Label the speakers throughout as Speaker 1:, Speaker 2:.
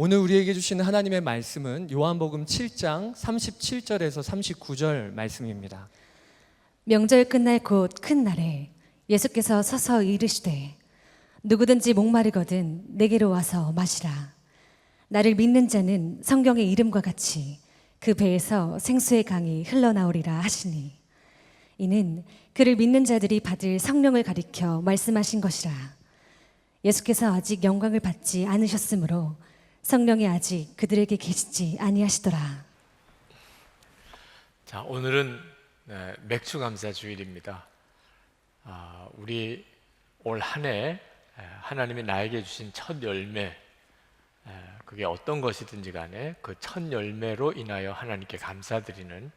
Speaker 1: 오늘 우리에게 주시는 하나님의 말씀은 요한복음 7장 37절에서 39절 말씀입니다.
Speaker 2: 명절 끝날 곧 큰 날에 예수께서 서서 이르시되 누구든지 목마르거든 내게로 와서 마시라. 나를 믿는 자는 성경의 이름과 같이 그 배에서 생수의 강이 흘러나오리라 하시니, 이는 그를 믿는 자들이 받을 성령을 가리켜 말씀하신 것이라. 예수께서 아직 영광을 받지 않으셨으므로 성령이 아직 그들에게 계시지 아니하시더라.
Speaker 3: 자, 오늘은 맥주 감사 주일입니다. 우리 올 한 해 하나님이 나에게 주신 첫 열매, 그게 어떤 것이든지 간에 그 첫 열매로 인하여 하나님께 감사드리는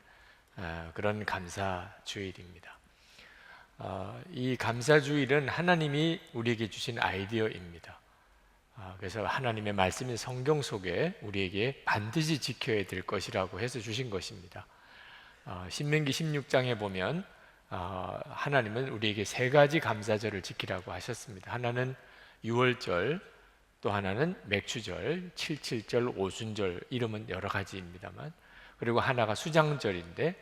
Speaker 3: 그런 감사 주일입니다. 이 감사 주일은 하나님이 우리에게 주신 아이디어입니다. 그래서 하나님의 말씀인 성경 속에 우리에게 반드시 지켜야 될 것이라고 해서 주신 것입니다. 신명기 16장에 보면 하나님은 우리에게 세 가지 감사절을 지키라고 하셨습니다. 하나는 유월절, 또 하나는 맥추절, 칠칠절, 오순절, 이름은 여러 가지입니다만, 그리고 하나가 수장절인데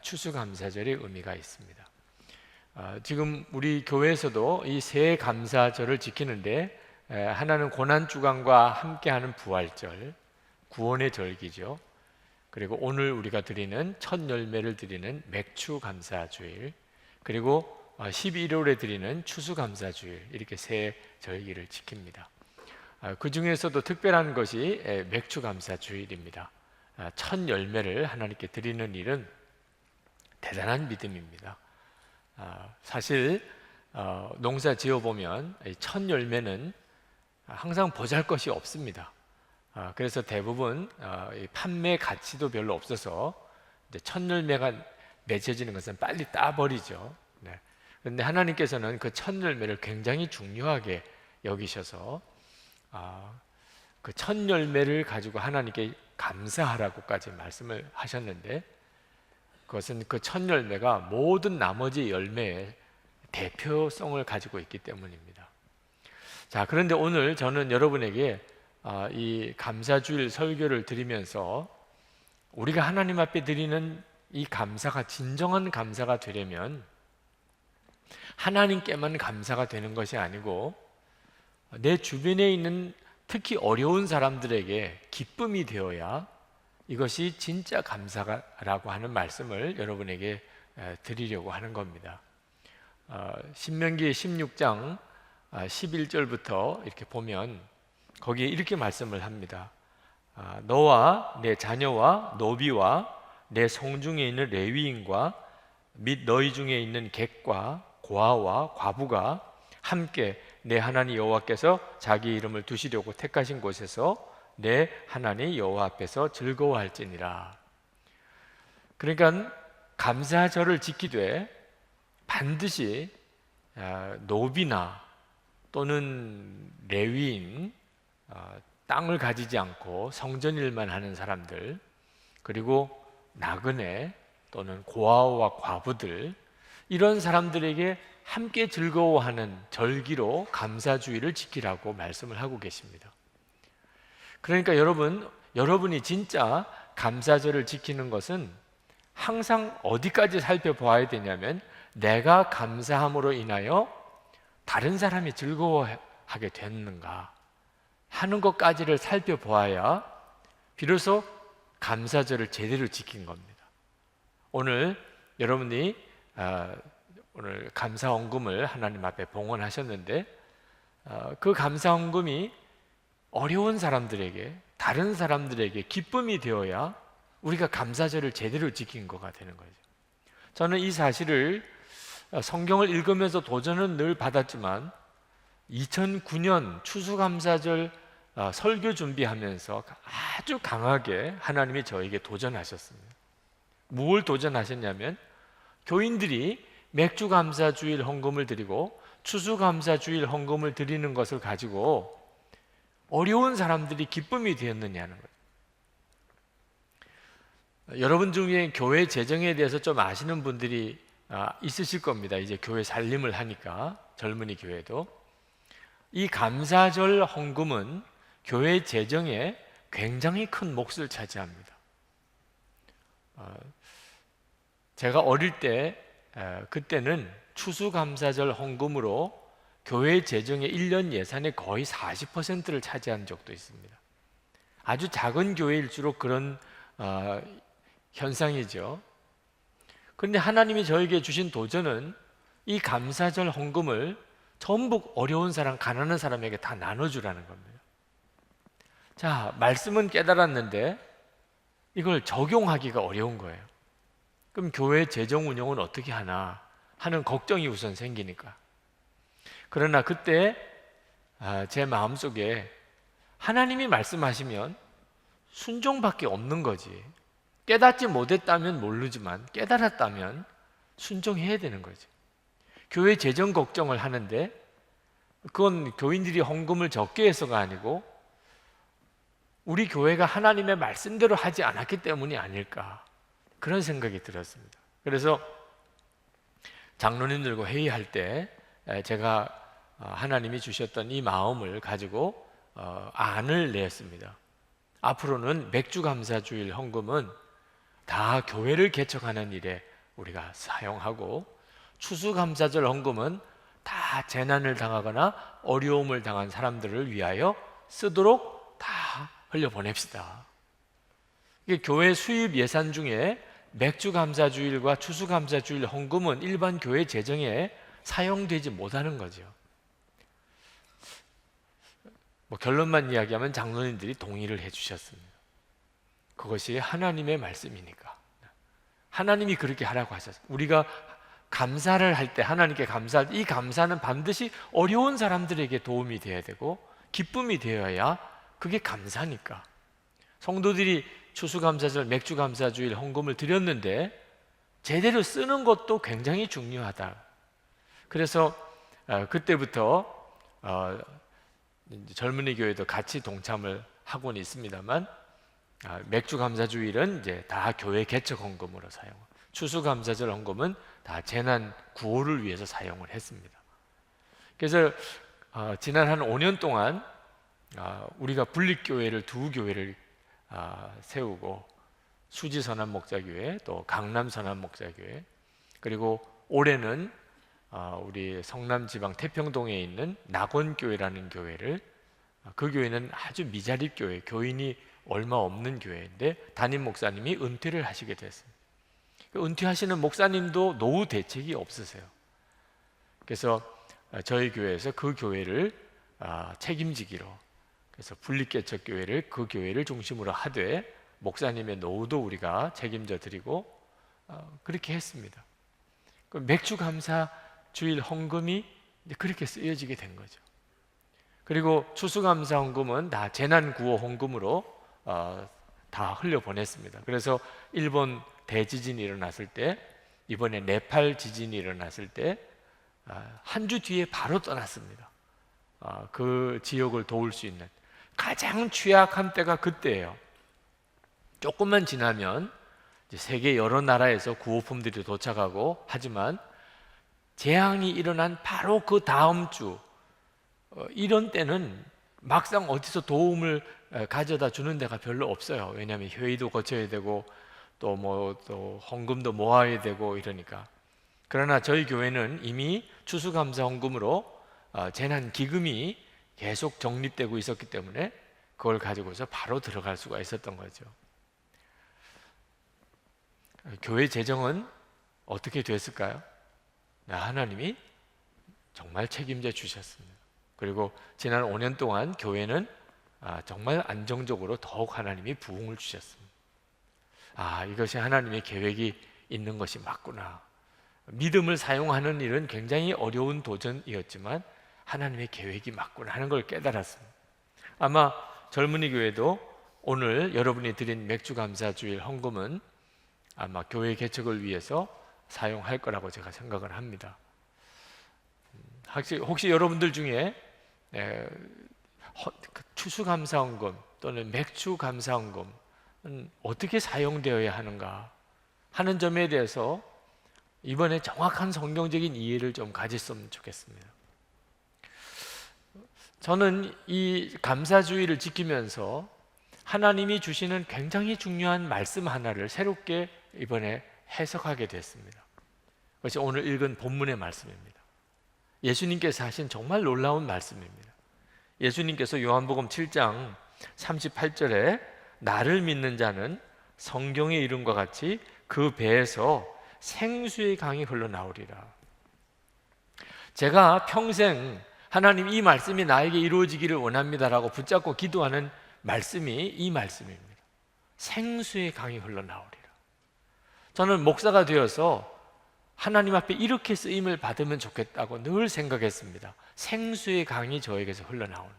Speaker 3: 추수감사절의 의미가 있습니다. 지금 우리 교회에서도 이 세 감사절을 지키는데, 하나는 고난주간과 함께하는 부활절, 구원의 절기죠. 그리고 오늘 우리가 드리는 첫 열매를 드리는 맥추감사주일, 그리고 11월에 드리는 추수감사주일, 이렇게 세 절기를 지킵니다. 그 중에서도 특별한 것이 맥추감사주일입니다. 첫 열매를 하나님께 드리는 일은 대단한 믿음입니다. 사실 농사 지어보면 첫 열매는 항상 보잘것이 없습니다. 그래서 대부분 판매 가치도 별로 없어서 첫 열매가 맺혀지는 것은 빨리 따버리죠. 그런데 하나님께서는 그 첫 열매를 굉장히 중요하게 여기셔서 그 첫 열매를 가지고 하나님께 감사하라고까지 말씀을 하셨는데, 그것은 그 첫 열매가 모든 나머지 열매의 대표성을 가지고 있기 때문입니다. 자, 그런데 오늘 저는 여러분에게 이 감사주일 설교를 드리면서 우리가 하나님 앞에 드리는 이 감사가 진정한 감사가 되려면 하나님께만 감사가 되는 것이 아니고 내 주변에 있는 특히 어려운 사람들에게 기쁨이 되어야 이것이 진짜 감사라고 하는 말씀을 여러분에게 드리려고 하는 겁니다. 신명기 16장 11절부터 이렇게 보면 거기에 이렇게 말씀을 합니다. 너와 내 자녀와 노비와 내 성중에 있는 레위인과 및 너희 중에 있는 객과 고아와 과부가 함께 내 하나님 여호와께서 자기 이름을 두시려고 택하신 곳에서 내 하나님 여호와 앞에서 즐거워할지니라. 그러니까 감사절을 지키되 반드시 노비나 또는 레위인, 땅을 가지지 않고 성전일만 하는 사람들, 그리고 나그네 또는 고아와 과부들, 이런 사람들에게 함께 즐거워하는 절기로 감사주의를 지키라고 말씀을 하고 계십니다. 그러니까 여러분이 진짜 감사절을 지키는 것은 항상 어디까지 살펴보아야 되냐면, 내가 감사함으로 인하여 다른 사람이 즐거워하게 됐는가 하는 것까지를 살펴보아야 비로소 감사절을 제대로 지킨 겁니다. 오늘 여러분이 오늘 감사헌금을 하나님 앞에 봉헌하셨는데, 그 감사헌금이 어려운 사람들에게, 다른 사람들에게 기쁨이 되어야 우리가 감사절을 제대로 지킨 거가 되는 거죠. 저는 이 사실을 성경을 읽으면서 도전은 늘 받았지만 2009년 추수감사절 설교 준비하면서 아주 강하게 하나님이 저에게 도전하셨습니다. 뭘 도전하셨냐면, 교인들이 맥주감사주일 헌금을 드리고 추수감사주일 헌금을 드리는 것을 가지고 어려운 사람들이 기쁨이 되었느냐는 거예요. 여러분 중에 교회 재정에 대해서 좀 아시는 분들이 있으실 겁니다. 이제 교회 살림을 하니까, 젊은이 교회도. 이 감사절 헌금은 교회 재정에 굉장히 큰 몫을 차지합니다. 제가 어릴 때 그때는 추수감사절 헌금으로 교회 재정의 1년 예산의 거의 40%를 차지한 적도 있습니다. 아주 작은 교회일수록 그런 현상이죠. 그런데 하나님이 저에게 주신 도전은 이 감사절 헌금을 전부 어려운 사람, 가난한 사람에게 다 나눠주라는 겁니다. 자, 말씀은 깨달았는데 이걸 적용하기가 어려운 거예요. 그럼 교회 재정 운영은 어떻게 하나 하는 걱정이 우선 생기니까. 그러나 그때 제 마음속에 하나님이 말씀하시면 순종밖에 없는 거지. 깨닫지 못했다면 모르지만 깨달았다면 순종해야 되는 거죠. 교회 재정 걱정을 하는데 그건 교인들이 헌금을 적게 해서가 아니고 우리 교회가 하나님의 말씀대로 하지 않았기 때문이 아닐까, 그런 생각이 들었습니다. 그래서 장로님들과 회의할 때 제가 하나님이 주셨던 이 마음을 가지고 안을 냈습니다. 앞으로는 맥주감사주일 헌금은 다 교회를 개척하는 일에 우리가 사용하고, 추수감사절 헌금은 다 재난을 당하거나 어려움을 당한 사람들을 위하여 쓰도록 다 흘려보냅시다. 교회 수입 예산 중에 맥주감사주일과 추수감사주일 헌금은 일반 교회 재정에 사용되지 못하는 거죠. 결론만 이야기하면 장로님들이 동의를 해주셨습니다. 그것이 하나님의 말씀이니까. 하나님이 그렇게 하라고 하셨어요. 우리가 감사를 할 때, 하나님께 감사할 때, 이 감사는 반드시 어려운 사람들에게 도움이 되어야 되고 기쁨이 되어야 그게 감사니까. 성도들이 추수감사절, 맥주감사주일 헌금을 드렸는데 제대로 쓰는 것도 굉장히 중요하다. 그래서 그때부터 젊은이 교회도 같이 동참을 하고는 있습니다만, 맥주감사주일은 이제 다 교회 개척 헌금으로 사용, 추수감사절 헌금은 다 재난 구호를 위해서 사용을 했습니다. 그래서 지난 한 5년 동안 우리가 분립교회를 두 교회를 세우고, 수지선한목자교회, 또 강남선한목자교회, 그리고 올해는 우리 성남지방 태평동에 있는 낙원교회라는 교회를, 그 교회는 아주 미자립 교회, 교인이 얼마 없는 교회인데 담임 목사님이 은퇴를 하시게 됐습니다. 은퇴하시는 목사님도 노후 대책이 없으세요. 그래서 저희 교회에서 그 교회를 책임지기로, 그래서 분립개척교회를 그 교회를 중심으로 하되 목사님의 노후도 우리가 책임져 드리고 그렇게 했습니다. 맥주감사주일 헌금이 그렇게 쓰여지게 된 거죠. 그리고 추수감사 헌금은 다 재난구호 헌금으로 다 흘려보냈습니다. 그래서 일본 대지진이 일어났을 때, 이번에 네팔 지진이 일어났을 때 한 주 뒤에 바로 떠났습니다. 그 지역을 도울 수 있는 가장 취약한 때가 그때예요. 조금만 지나면 이제 세계 여러 나라에서 구호품들이 도착하고, 하지만 재앙이 일어난 바로 그 다음 주, 이런 때는 막상 어디서 도움을 가져다 주는 데가 별로 없어요. 왜냐하면 회의도 거쳐야 되고 또 헌금도 모아야 되고 이러니까. 그러나 저희 교회는 이미 추수감사 헌금으로 재난 기금이 계속 적립되고 있었기 때문에 그걸 가지고서 바로 들어갈 수가 있었던 거죠. 교회 재정은 어떻게 됐을까요? 하나님이 정말 책임져 주셨습니다. 그리고 지난 5년 동안 교회는 정말 안정적으로 더욱 하나님이 부흥을 주셨습니다. 이것이 하나님의 계획이 있는 것이 맞구나. 믿음을 사용하는 일은 굉장히 어려운 도전이었지만 하나님의 계획이 맞구나 하는 걸 깨달았습니다. 아마 젊은이 교회도 오늘 여러분이 드린 맥주감사주일 헌금은 아마 교회 개척을 위해서 사용할 거라고 제가 생각을 합니다. 혹시 여러분들 중에 추수감사헌금 또는 맥주감사헌금은 어떻게 사용되어야 하는가 하는 점에 대해서 이번에 정확한 성경적인 이해를 좀 가졌으면 좋겠습니다. 저는 이 감사주의를 지키면서 하나님이 주시는 굉장히 중요한 말씀 하나를 새롭게 이번에 해석하게 됐습니다. 그것이 오늘 읽은 본문의 말씀입니다. 예수님께서 하신 정말 놀라운 말씀입니다. 예수님께서 요한복음 7장 38절에 나를 믿는 자는 성경의 이름과 같이 그 배에서 생수의 강이 흘러나오리라. 제가 평생 하나님 이 말씀이 나에게 이루어지기를 원합니다라고 붙잡고 기도하는 말씀이 이 말씀입니다. 생수의 강이 흘러나오리라. 저는 목사가 되어서 하나님 앞에 이렇게 쓰임을 받으면 좋겠다고 늘 생각했습니다. 생수의 강이 저에게서 흘러나오는.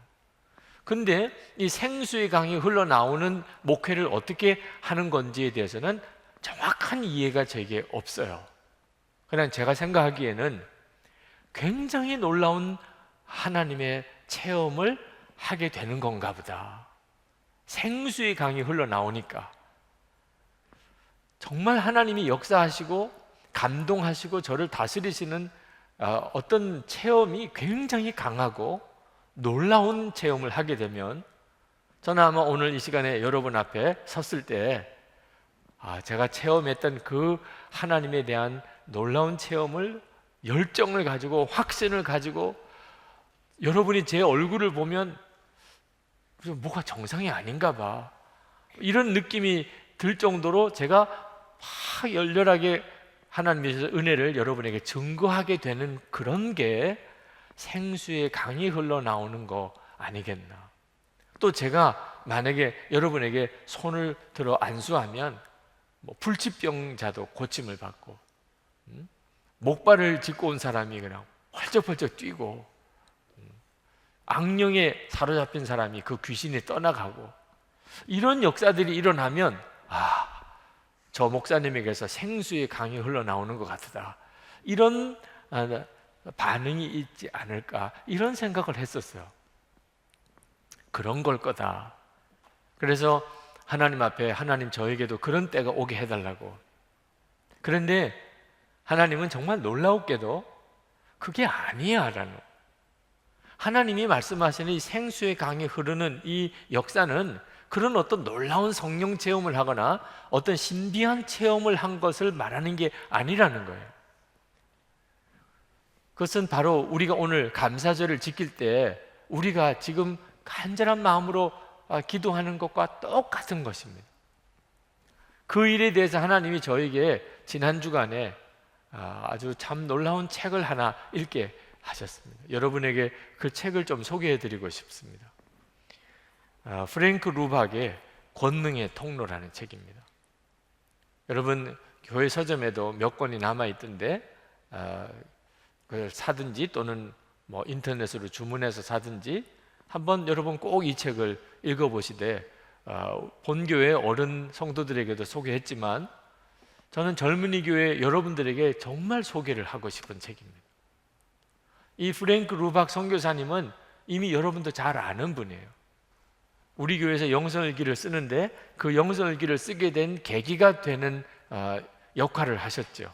Speaker 3: 근데 이 생수의 강이 흘러나오는 목회를 어떻게 하는 건지에 대해서는 정확한 이해가 저에게 없어요. 그냥 제가 생각하기에는 굉장히 놀라운 하나님의 체험을 하게 되는 건가 보다. 생수의 강이 흘러나오니까 정말 하나님이 역사하시고 감동하시고 저를 다스리시는 어떤 체험이 굉장히 강하고 놀라운 체험을 하게 되면 저는 아마 오늘 이 시간에 여러분 앞에 섰을 때 제가 체험했던 그 하나님에 대한 놀라운 체험을 열정을 가지고 확신을 가지고 여러분이 제 얼굴을 보면 뭐가 정상이 아닌가 봐 이런 느낌이 들 정도로 제가 막 열렬하게 하나님의 은혜를 여러분에게 증거하게 되는 그런 게 생수의 강이 흘러나오는 거 아니겠나. 또 제가 만약에 여러분에게 손을 들어 안수하면 불치병자도 고침을 받고 목발을 짚고 온 사람이 그냥 펄쩍펄쩍 뛰고 악령에 사로잡힌 사람이 그 귀신이 떠나가고 이런 역사들이 일어나면 저 목사님에게서 생수의 강이 흘러나오는 것 같다. 이런 반응이 있지 않을까 이런 생각을 했었어요. 그런 걸 거다. 그래서 하나님 앞에 하나님 저에게도 그런 때가 오게 해달라고. 그런데 하나님은 정말 놀라웠게도 그게 아니야 라는, 하나님이 말씀하시는 이 생수의 강이 흐르는 이 역사는 그런 어떤 놀라운 성령 체험을 하거나 어떤 신비한 체험을 한 것을 말하는 게 아니라는 거예요. 그것은 바로 우리가 오늘 감사절을 지킬 때 우리가 지금 간절한 마음으로 기도하는 것과 똑같은 것입니다. 그 일에 대해서 하나님이 저에게 지난 주간에 아주 참 놀라운 책을 하나 읽게 하셨습니다. 여러분에게 그 책을 좀 소개해 드리고 싶습니다. 프랭크 루박의 권능의 통로라는 책입니다. 여러분 교회 서점에도 몇 권이 남아 있던데 그걸 사든지 또는 인터넷으로 주문해서 사든지 한번 여러분 꼭 이 책을 읽어보시되 본교회 어른 성도들에게도 소개했지만 저는 젊은이 교회 여러분들에게 정말 소개를 하고 싶은 책입니다. 이 프랭크 루박 선교사님은 이미 여러분도 잘 아는 분이에요. 우리 교회에서 영성일기를 쓰는데 그 영성일기를 쓰게 된 계기가 되는 역할을 하셨죠.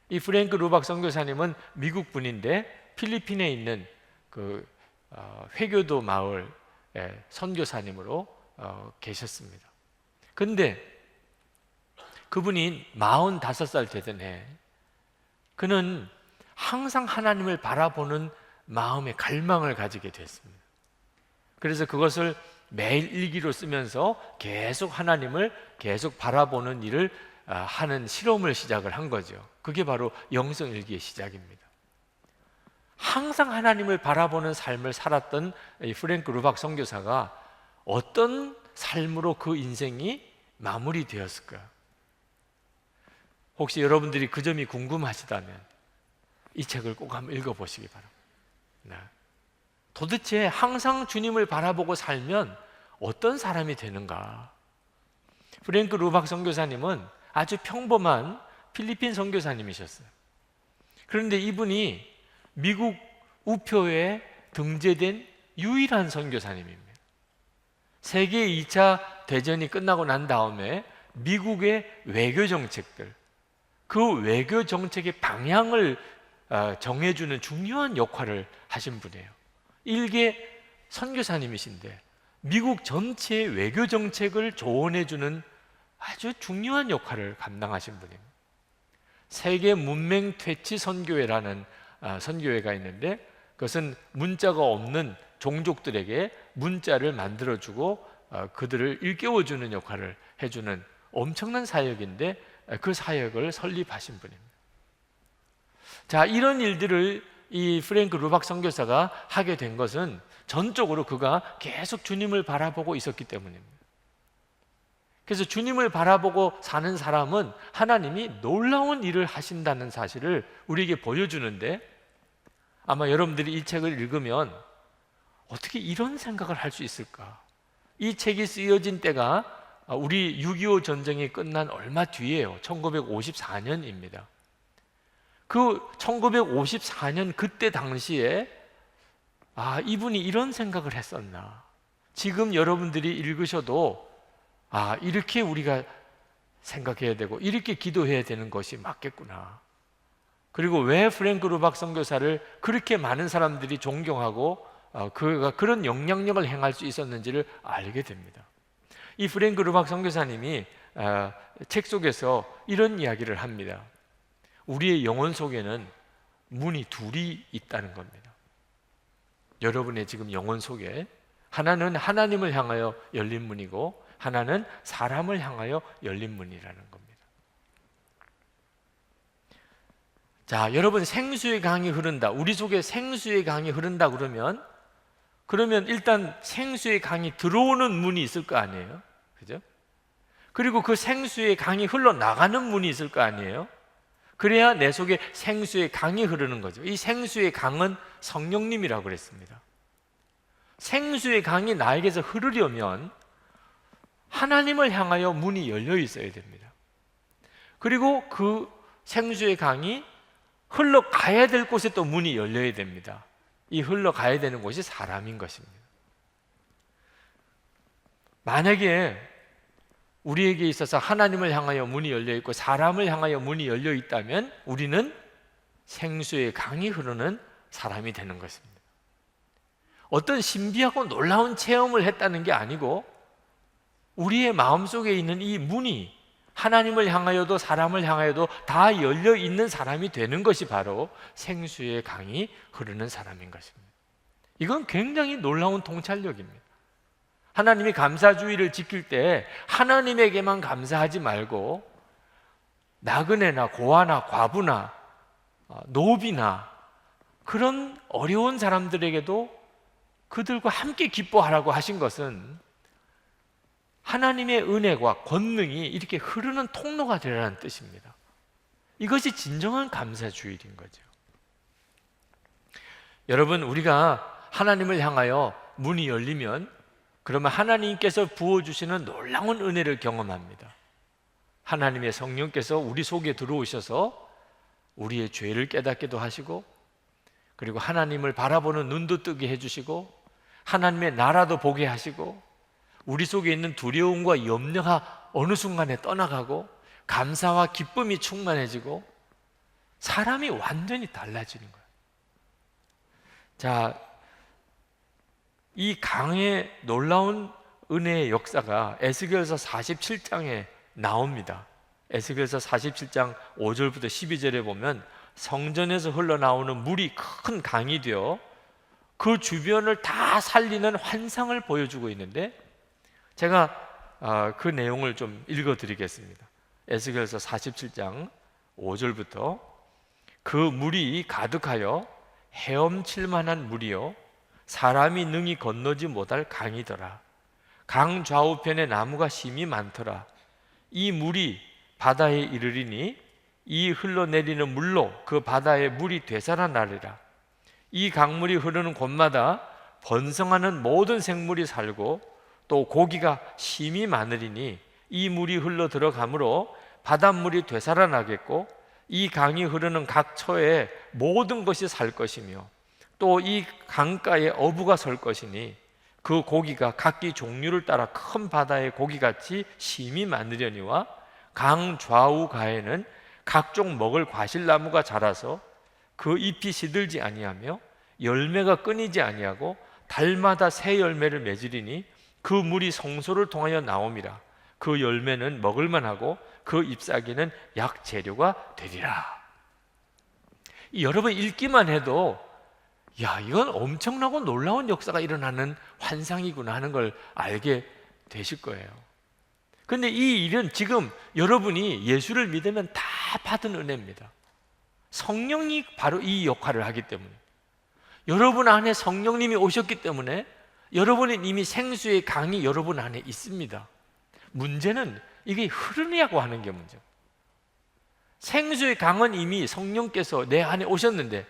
Speaker 3: 이 프랭크 루박 선교사님은 미국 분인데 필리핀에 있는 그 회교도 마을의 선교사님으로 계셨습니다. 근데 그분이 45살 되던 해 그는 항상 하나님을 바라보는 마음의 갈망을 가지게 됐습니다. 그래서 그것을 매일 일기로 쓰면서 계속 하나님을 계속 바라보는 일을 하는 실험을 시작을 한 거죠. 그게 바로 영성일기의 시작입니다. 항상 하나님을 바라보는 삶을 살았던 이 프랭크 루박 선교사가 어떤 삶으로 그 인생이 마무리되었을까요? 혹시 여러분들이 그 점이 궁금하시다면 이 책을 꼭 한번 읽어보시기 바랍니다. 도대체 항상 주님을 바라보고 살면 어떤 사람이 되는가? 프랭크 루박 선교사님은 아주 평범한 필리핀 선교사님이셨어요. 그런데 이분이 미국 우표에 등재된 유일한 선교사님입니다. 세계 2차 대전이 끝나고 난 다음에 미국의 외교 정책들, 그 외교 정책의 방향을 정해주는 중요한 역할을 하신 분이에요. 일개 선교사님이신데 미국 전체의 외교 정책을 조언해주는 아주 중요한 역할을 감당하신 분입니다. 세계 문맹 퇴치 선교회라는 선교회가 있는데, 그것은 문자가 없는 종족들에게 문자를 만들어주고 그들을 일깨워주는 역할을 해주는 엄청난 사역인데, 그 사역을 설립하신 분입니다. 자, 이런 일들을 이 프랭크 루박 선교사가 하게 된 것은 전적으로 그가 계속 주님을 바라보고 있었기 때문입니다. 그래서 주님을 바라보고 사는 사람은 하나님이 놀라운 일을 하신다는 사실을 우리에게 보여주는데, 아마 여러분들이 이 책을 읽으면 어떻게 이런 생각을 할 수 있을까? 이 책이 쓰여진 때가 우리 6.25 전쟁이 끝난 얼마 뒤에요. 1954년입니다. 그 1954년 그때 당시에 이분이 이런 생각을 했었나? 지금 여러분들이 읽으셔도 이렇게 우리가 생각해야 되고 이렇게 기도해야 되는 것이 맞겠구나. 그리고 왜 프랭크 루박 선교사를 그렇게 많은 사람들이 존경하고 그가 그런 영향력을 행할 수 있었는지를 알게 됩니다. 이 프랭크 루박 선교사님이 책 속에서 이런 이야기를 합니다. 우리의 영혼 속에는 문이 둘이 있다는 겁니다. 여러분의 지금 영혼 속에 하나는 하나님을 향하여 열린 문이고 하나는 사람을 향하여 열린 문이라는 겁니다. 자, 여러분, 생수의 강이 흐른다, 우리 속에 생수의 강이 흐른다 그러면 일단 생수의 강이 들어오는 문이 있을 거 아니에요? 그죠? 그리고 그 생수의 강이 흘러나가는 문이 있을 거 아니에요? 그래야 내 속에 생수의 강이 흐르는 거죠. 이 생수의 강은 성령님이라고 그랬습니다. 생수의 강이 나에게서 흐르려면 하나님을 향하여 문이 열려 있어야 됩니다. 그리고 그 생수의 강이 흘러가야 될 곳에 또 문이 열려야 됩니다. 이 흘러가야 되는 곳이 사람인 것입니다. 만약에 우리에게 있어서 하나님을 향하여 문이 열려 있고 사람을 향하여 문이 열려 있다면 우리는 생수의 강이 흐르는 사람이 되는 것입니다. 어떤 신비하고 놀라운 체험을 했다는 게 아니고 우리의 마음속에 있는 이 문이 하나님을 향하여도 사람을 향하여도 다 열려 있는 사람이 되는 것이 바로 생수의 강이 흐르는 사람인 것입니다. 이건 굉장히 놀라운 통찰력입니다. 하나님이 감사주의를 지킬 때 하나님에게만 감사하지 말고 나그네나 고아나 과부나 노비나 그런 어려운 사람들에게도 그들과 함께 기뻐하라고 하신 것은 하나님의 은혜와 권능이 이렇게 흐르는 통로가 되라는 뜻입니다. 이것이 진정한 감사주일인 거죠. 여러분, 우리가 하나님을 향하여 문이 열리면 그러면 하나님께서 부어주시는 놀라운 은혜를 경험합니다. 하나님의 성령께서 우리 속에 들어오셔서 우리의 죄를 깨닫게도 하시고, 그리고 하나님을 바라보는 눈도 뜨게 해주시고, 하나님의 나라도 보게 하시고, 우리 속에 있는 두려움과 염려가 어느 순간에 떠나가고 감사와 기쁨이 충만해지고 사람이 완전히 달라지는 거예요. 자, 이 강의 놀라운 은혜의 역사가 에스겔서 47장에 나옵니다. 에스겔서 47장 5절부터 12절에 보면 성전에서 흘러나오는 물이 큰 강이 되어 그 주변을 다 살리는 환상을 보여주고 있는데, 제가 그 내용을 좀 읽어드리겠습니다. 에스겔서 47장 5절부터 그 물이 가득하여 헤엄칠 만한 물이요 사람이 능히 건너지 못할 강이더라. 강 좌우편에 나무가 심이 많더라. 이 물이 바다에 이르리니 이 흘러내리는 물로 그 바다의 물이 되살아나리라. 이 강물이 흐르는 곳마다 번성하는 모든 생물이 살고 또 고기가 심이 많으리니 이 물이 흘러 들어가므로 바닷물이 되살아나겠고 이 강이 흐르는 각 처에 모든 것이 살 것이며 또 이 강가에 어부가 설 것이니 그 고기가 각기 종류를 따라 큰 바다의 고기같이 심이 많으려니와 강 좌우 가에는 각종 먹을 과실나무가 자라서 그 잎이 시들지 아니하며 열매가 끊이지 아니하고 달마다 새 열매를 맺으리니 그 물이 성소를 통하여 나옴이라. 그 열매는 먹을만하고 그 잎사귀는 약 재료가 되리라. 여러분 읽기만 해도 야, 이건 엄청나고 놀라운 역사가 일어나는 환상이구나 하는 걸 알게 되실 거예요. 근데 이 일은 지금 여러분이 예수를 믿으면 다 받은 은혜입니다. 성령이 바로 이 역할을 하기 때문에, 여러분 안에 성령님이 오셨기 때문에 여러분은 이미 생수의 강이 여러분 안에 있습니다. 문제는 이게 흐르냐고 하는 게 문제예요. 생수의 강은 이미 성령께서 내 안에 오셨는데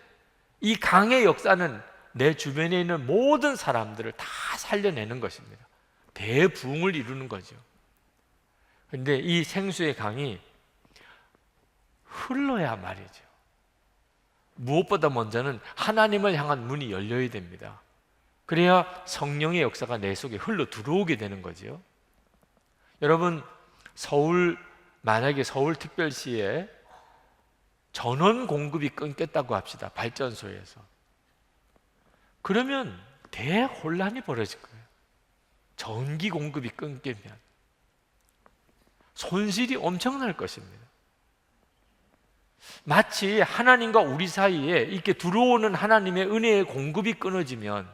Speaker 3: 이 강의 역사는 내 주변에 있는 모든 사람들을 다 살려내는 것입니다. 대부흥을 이루는 거죠. 그런데 이 생수의 강이 흘러야 말이죠. 무엇보다 먼저는 하나님을 향한 문이 열려야 됩니다. 그래야 성령의 역사가 내 속에 흘러 들어오게 되는 거죠. 여러분, 만약에 서울특별시에 전원 공급이 끊겼다고 합시다. 발전소에서. 그러면 대혼란이 벌어질 거예요. 전기 공급이 끊기면 손실이 엄청날 것입니다. 마치 하나님과 우리 사이에 이렇게 들어오는 하나님의 은혜의 공급이 끊어지면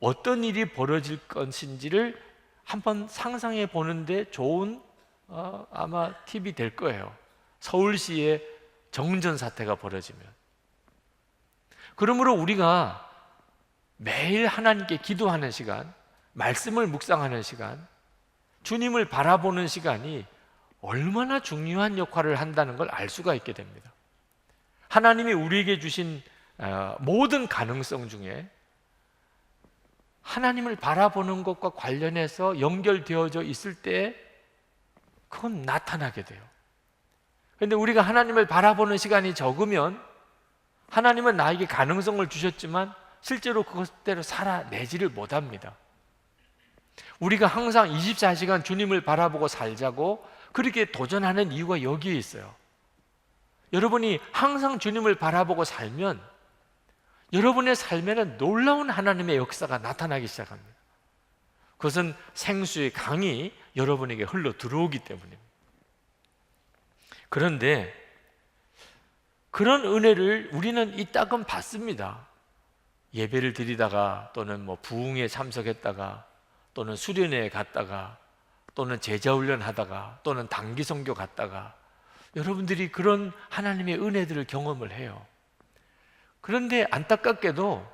Speaker 3: 어떤 일이 벌어질 것인지를 한번 상상해 보는데 좋은 아마 팁이 될 거예요. 서울시에 정전 사태가 벌어지면. 그러므로 우리가 매일 하나님께 기도하는 시간, 말씀을 묵상하는 시간, 주님을 바라보는 시간이 얼마나 중요한 역할을 한다는 걸 알 수가 있게 됩니다. 하나님이 우리에게 주신 모든 가능성 중에 하나님을 바라보는 것과 관련해서 연결되어져 있을 때 그건 나타나게 돼요. 그런데 우리가 하나님을 바라보는 시간이 적으면 하나님은 나에게 가능성을 주셨지만 실제로 그것대로 살아내지를 못합니다. 우리가 항상 24시간 주님을 바라보고 살자고 그렇게 도전하는 이유가 여기에 있어요. 여러분이 항상 주님을 바라보고 살면 여러분의 삶에는 놀라운 하나님의 역사가 나타나기 시작합니다. 그것은 생수의 강이 여러분에게 흘러 들어오기 때문입니다. 그런데 그런 은혜를 우리는 이따금 받습니다. 예배를 드리다가 또는 부흥에 참석했다가 또는 수련회에 갔다가 또는 제자훈련 하다가 또는 단기 선교 갔다가 여러분들이 그런 하나님의 은혜들을 경험을 해요. 그런데 안타깝게도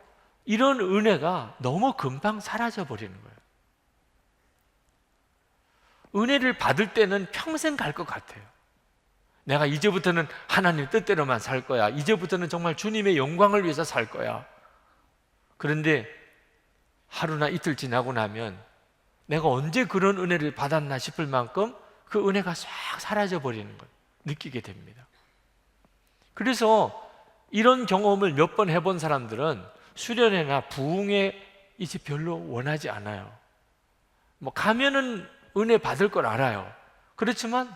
Speaker 3: 이런 은혜가 너무 금방 사라져 버리는 거예요. 은혜를 받을 때는 평생 갈 것 같아요. 내가 이제부터는 하나님 뜻대로만 살 거야. 이제부터는 정말 주님의 영광을 위해서 살 거야. 그런데 하루나 이틀 지나고 나면 내가 언제 그런 은혜를 받았나 싶을 만큼 그 은혜가 싹 사라져 버리는 걸 느끼게 됩니다. 그래서 이런 경험을 몇 번 해본 사람들은 수련회나 부흥에 이제 별로 원하지 않아요. 가면은 은혜 받을 걸 알아요. 그렇지만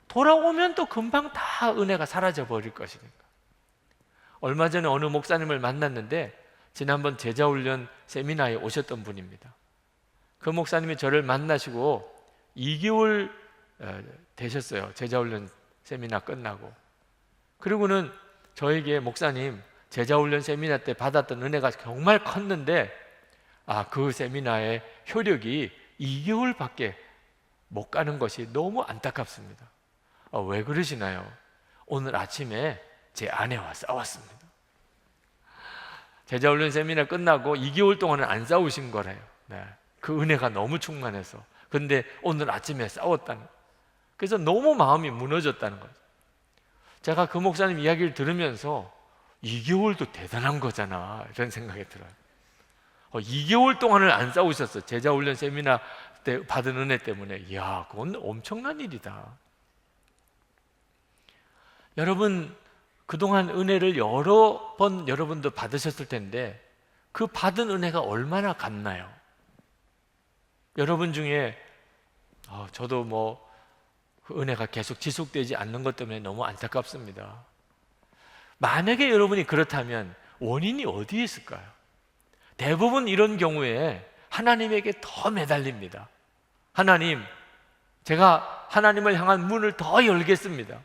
Speaker 3: 돌아오면 또 금방 다 은혜가 사라져 버릴 것이니까. 얼마 전에 어느 목사님을 만났는데 지난번 제자훈련 세미나에 오셨던 분입니다. 그 목사님이 저를 만나시고 2개월 되셨어요. 제자훈련 세미나 끝나고. 그리고는 저에게 목사님, 제자훈련 세미나 때 받았던 은혜가 정말 컸는데 그 세미나의 효력이 2개월밖에 못 가는 것이 너무 안타깝습니다. 왜 그러시나요? 오늘 아침에 제 아내와 싸웠습니다. 제자훈련 세미나 끝나고 2개월 동안은 안 싸우신 거래요. 네. 그 은혜가 너무 충만해서. 근데 오늘 아침에 싸웠다는 거예요. 그래서 너무 마음이 무너졌다는 거죠. 제가 그 목사님 이야기를 들으면서 2개월도 대단한 거잖아 이런 생각이 들어요. 2개월 동안을 안 싸우셨어. 제자훈련 세미나 때 받은 은혜 때문에. 이야, 그건 엄청난 일이다. 여러분, 그동안 은혜를 여러 번 여러분도 받으셨을 텐데 그 받은 은혜가 얼마나 갔나요? 여러분 중에 저도 그 은혜가 계속 지속되지 않는 것 때문에 너무 안타깝습니다. 만약에 여러분이 그렇다면 원인이 어디에 있을까요? 대부분 이런 경우에 하나님에게 더 매달립니다. 하나님, 제가 하나님을 향한 문을 더 열겠습니다.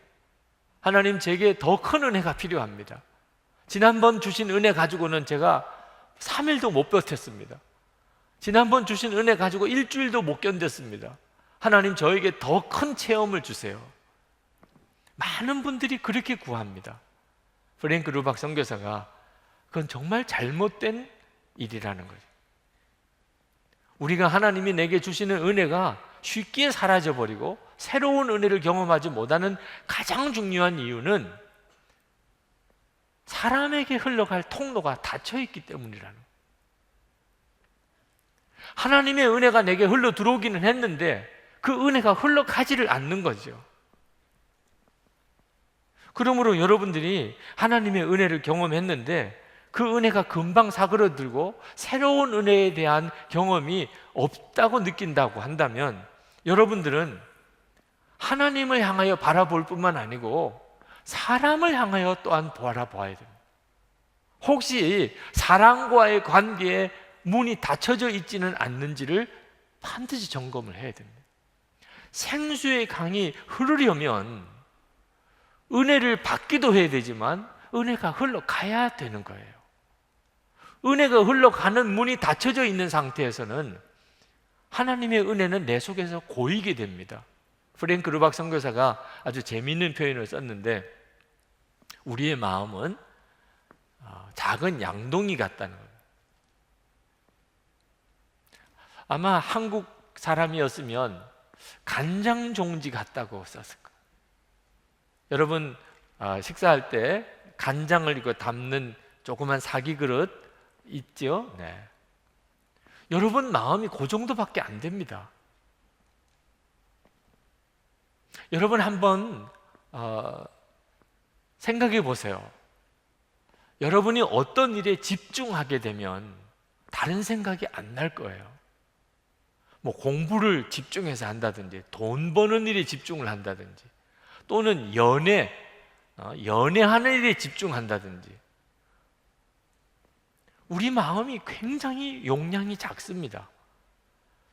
Speaker 3: 하나님, 제게 더 큰 은혜가 필요합니다. 지난번 주신 은혜 가지고는 제가 3일도 못 버텼습니다. 지난번 주신 은혜 가지고 일주일도 못 견뎠습니다. 하나님, 저에게 더 큰 체험을 주세요. 많은 분들이 그렇게 구합니다. 프랭크 루박 선교사가 그건 정말 잘못된 일이라는 거죠. 우리가 하나님이 내게 주시는 은혜가 쉽게 사라져버리고 새로운 은혜를 경험하지 못하는 가장 중요한 이유는 사람에게 흘러갈 통로가 닫혀있기 때문이라는 거예요. 하나님의 은혜가 내게 흘러 들어오기는 했는데 그 은혜가 흘러가지를 않는 거죠. 그러므로 여러분들이 하나님의 은혜를 경험했는데 그 은혜가 금방 사그러들고 새로운 은혜에 대한 경험이 없다고 느낀다고 한다면 여러분들은 하나님을 향하여 바라볼 뿐만 아니고 사람을 향하여 또한 바라봐야 됩니다. 혹시 사람과의 관계에 문이 닫혀져 있지는 않는지를 반드시 점검을 해야 됩니다. 생수의 강이 흐르려면 은혜를 받기도 해야 되지만 은혜가 흘러가야 되는 거예요. 은혜가 흘러가는 문이 닫혀져 있는 상태에서는 하나님의 은혜는 내 속에서 고이게 됩니다. 프랭크 루박 선교사가 아주 재미있는 표현을 썼는데 우리의 마음은 작은 양동이 같다는 거예요. 아마 한국 사람이었으면 간장 종지 같다고 썼을 거예요. 여러분 식사할 때 간장을 이거 담는 조그만 사기 그릇 있죠? 네. 여러분 마음이 그 정도밖에 안 됩니다. 여러분 한번 생각해 보세요. 여러분이 어떤 일에 집중하게 되면 다른 생각이 안 날 거예요. 뭐 공부를 집중해서 한다든지 돈 버는 일에 집중을 한다든지 또는 연애하는 일에 집중한다든지 우리 마음이 굉장히 용량이 작습니다.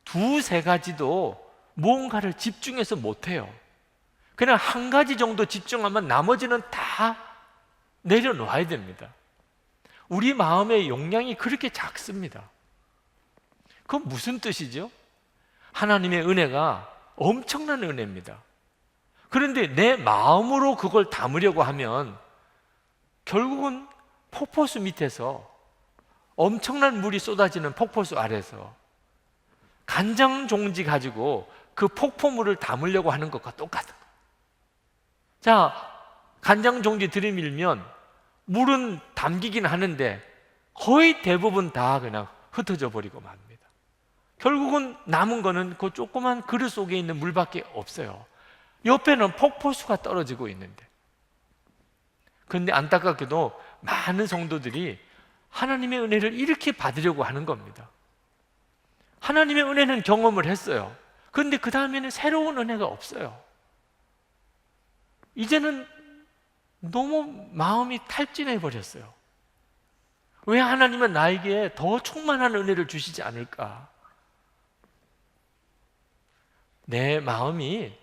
Speaker 3: 두세 가지도 무언가를 집중해서 못해요. 그냥 한 가지 정도 집중하면 나머지는 다 내려놓아야 됩니다. 우리 마음의 용량이 그렇게 작습니다. 그건 무슨 뜻이죠? 하나님의 은혜가 엄청난 은혜입니다. 그런데 내 마음으로 그걸 담으려고 하면 결국은 폭포수 밑에서 엄청난 물이 쏟아지는 폭포수 아래서 간장 종지 가지고 그 폭포물을 담으려고 하는 것과 똑같은 거예요. 자, 간장 종지 들이밀면 물은 담기긴 하는데 거의 대부분 다 그냥 흩어져 버리고 맙니다. 결국은 남은 거는 그 조그만 그릇 속에 있는 물밖에 없어요. 옆에는 폭포수가 떨어지고 있는데. 그런데 안타깝게도 많은 성도들이 하나님의 은혜를 이렇게 받으려고 하는 겁니다. 하나님의 은혜는 경험을 했어요. 그런데 그 다음에는 새로운 은혜가 없어요. 이제는 너무 마음이 탈진해 버렸어요. 왜 하나님은 나에게 더 충만한 은혜를 주시지 않을까? 내 마음이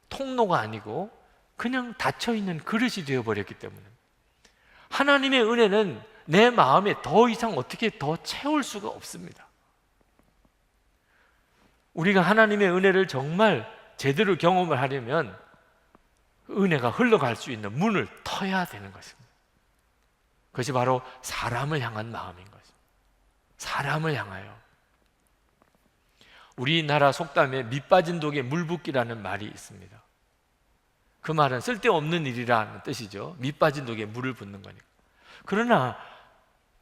Speaker 3: 통로가 아니고 그냥 닫혀있는 그릇이 되어버렸기 때문에 하나님의 은혜는 내 마음에 더 이상 어떻게 더 채울 수가 없습니다. 우리가 하나님의 은혜를 정말 제대로 경험을 하려면 은혜가 흘러갈 수 있는 문을 터야 되는 것입니다. 그것이 바로 사람을 향한 마음인 것입니다. 사람을 향하여. 우리나라 속담에 밑 빠진 독에 물 붓기라는 말이 있습니다. 그 말은 쓸데없는 일이라는 뜻이죠. 밑 빠진 독에 물을 붓는 거니까. 그러나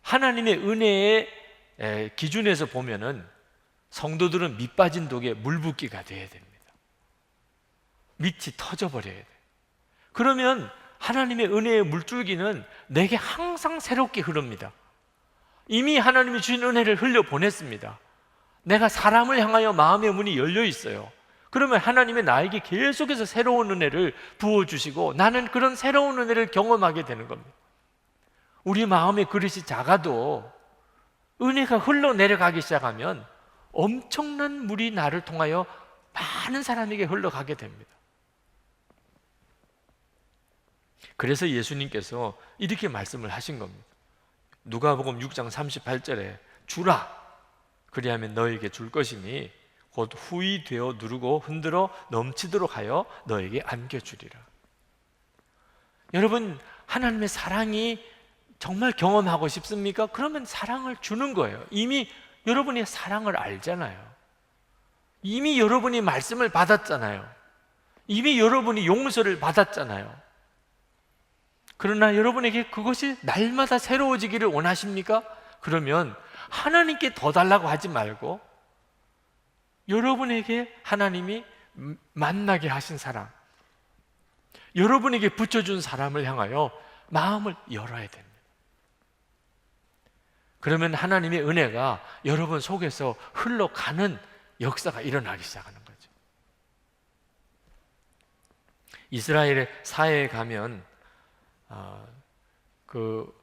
Speaker 3: 하나님의 은혜의 기준에서 보면은 성도들은 밑 빠진 독에 물 붓기가 돼야 됩니다. 밑이 터져버려야 돼요. 그러면 하나님의 은혜의 물줄기는 내게 항상 새롭게 흐릅니다. 이미 하나님이 주신 은혜를 흘려보냈습니다. 내가 사람을 향하여 마음의 문이 열려 있어요. 그러면 하나님의 나에게 계속해서 새로운 은혜를 부어주시고 나는 그런 새로운 은혜를 경험하게 되는 겁니다. 우리 마음의 그릇이 작아도 은혜가 흘러내려가기 시작하면 엄청난 물이 나를 통하여 많은 사람에게 흘러가게 됩니다. 그래서 예수님께서 이렇게 말씀을 하신 겁니다. 누가복음 6장 38절에 주라 그리하면 너에게 줄 것이니 곧 후히 되어 누르고 흔들어 넘치도록 하여 너에게 안겨주리라. 여러분, 하나님의 사랑이 정말 경험하고 싶습니까? 그러면 사랑을 주는 거예요. 이미 여러분이 사랑을 알잖아요. 이미 여러분이 말씀을 받았잖아요. 이미 여러분이 용서를 받았잖아요. 그러나 여러분에게 그것이 날마다 새로워지기를 원하십니까? 그러면 하나님께 더 달라고 하지 말고 여러분에게 하나님이 만나게 하신 사람, 여러분에게 붙여준 사람을 향하여 마음을 열어야 됩니다. 그러면 하나님의 은혜가 여러분 속에서 흘러가는 역사가 일어나기 시작하는 거죠. 이스라엘의 사해에 가면 그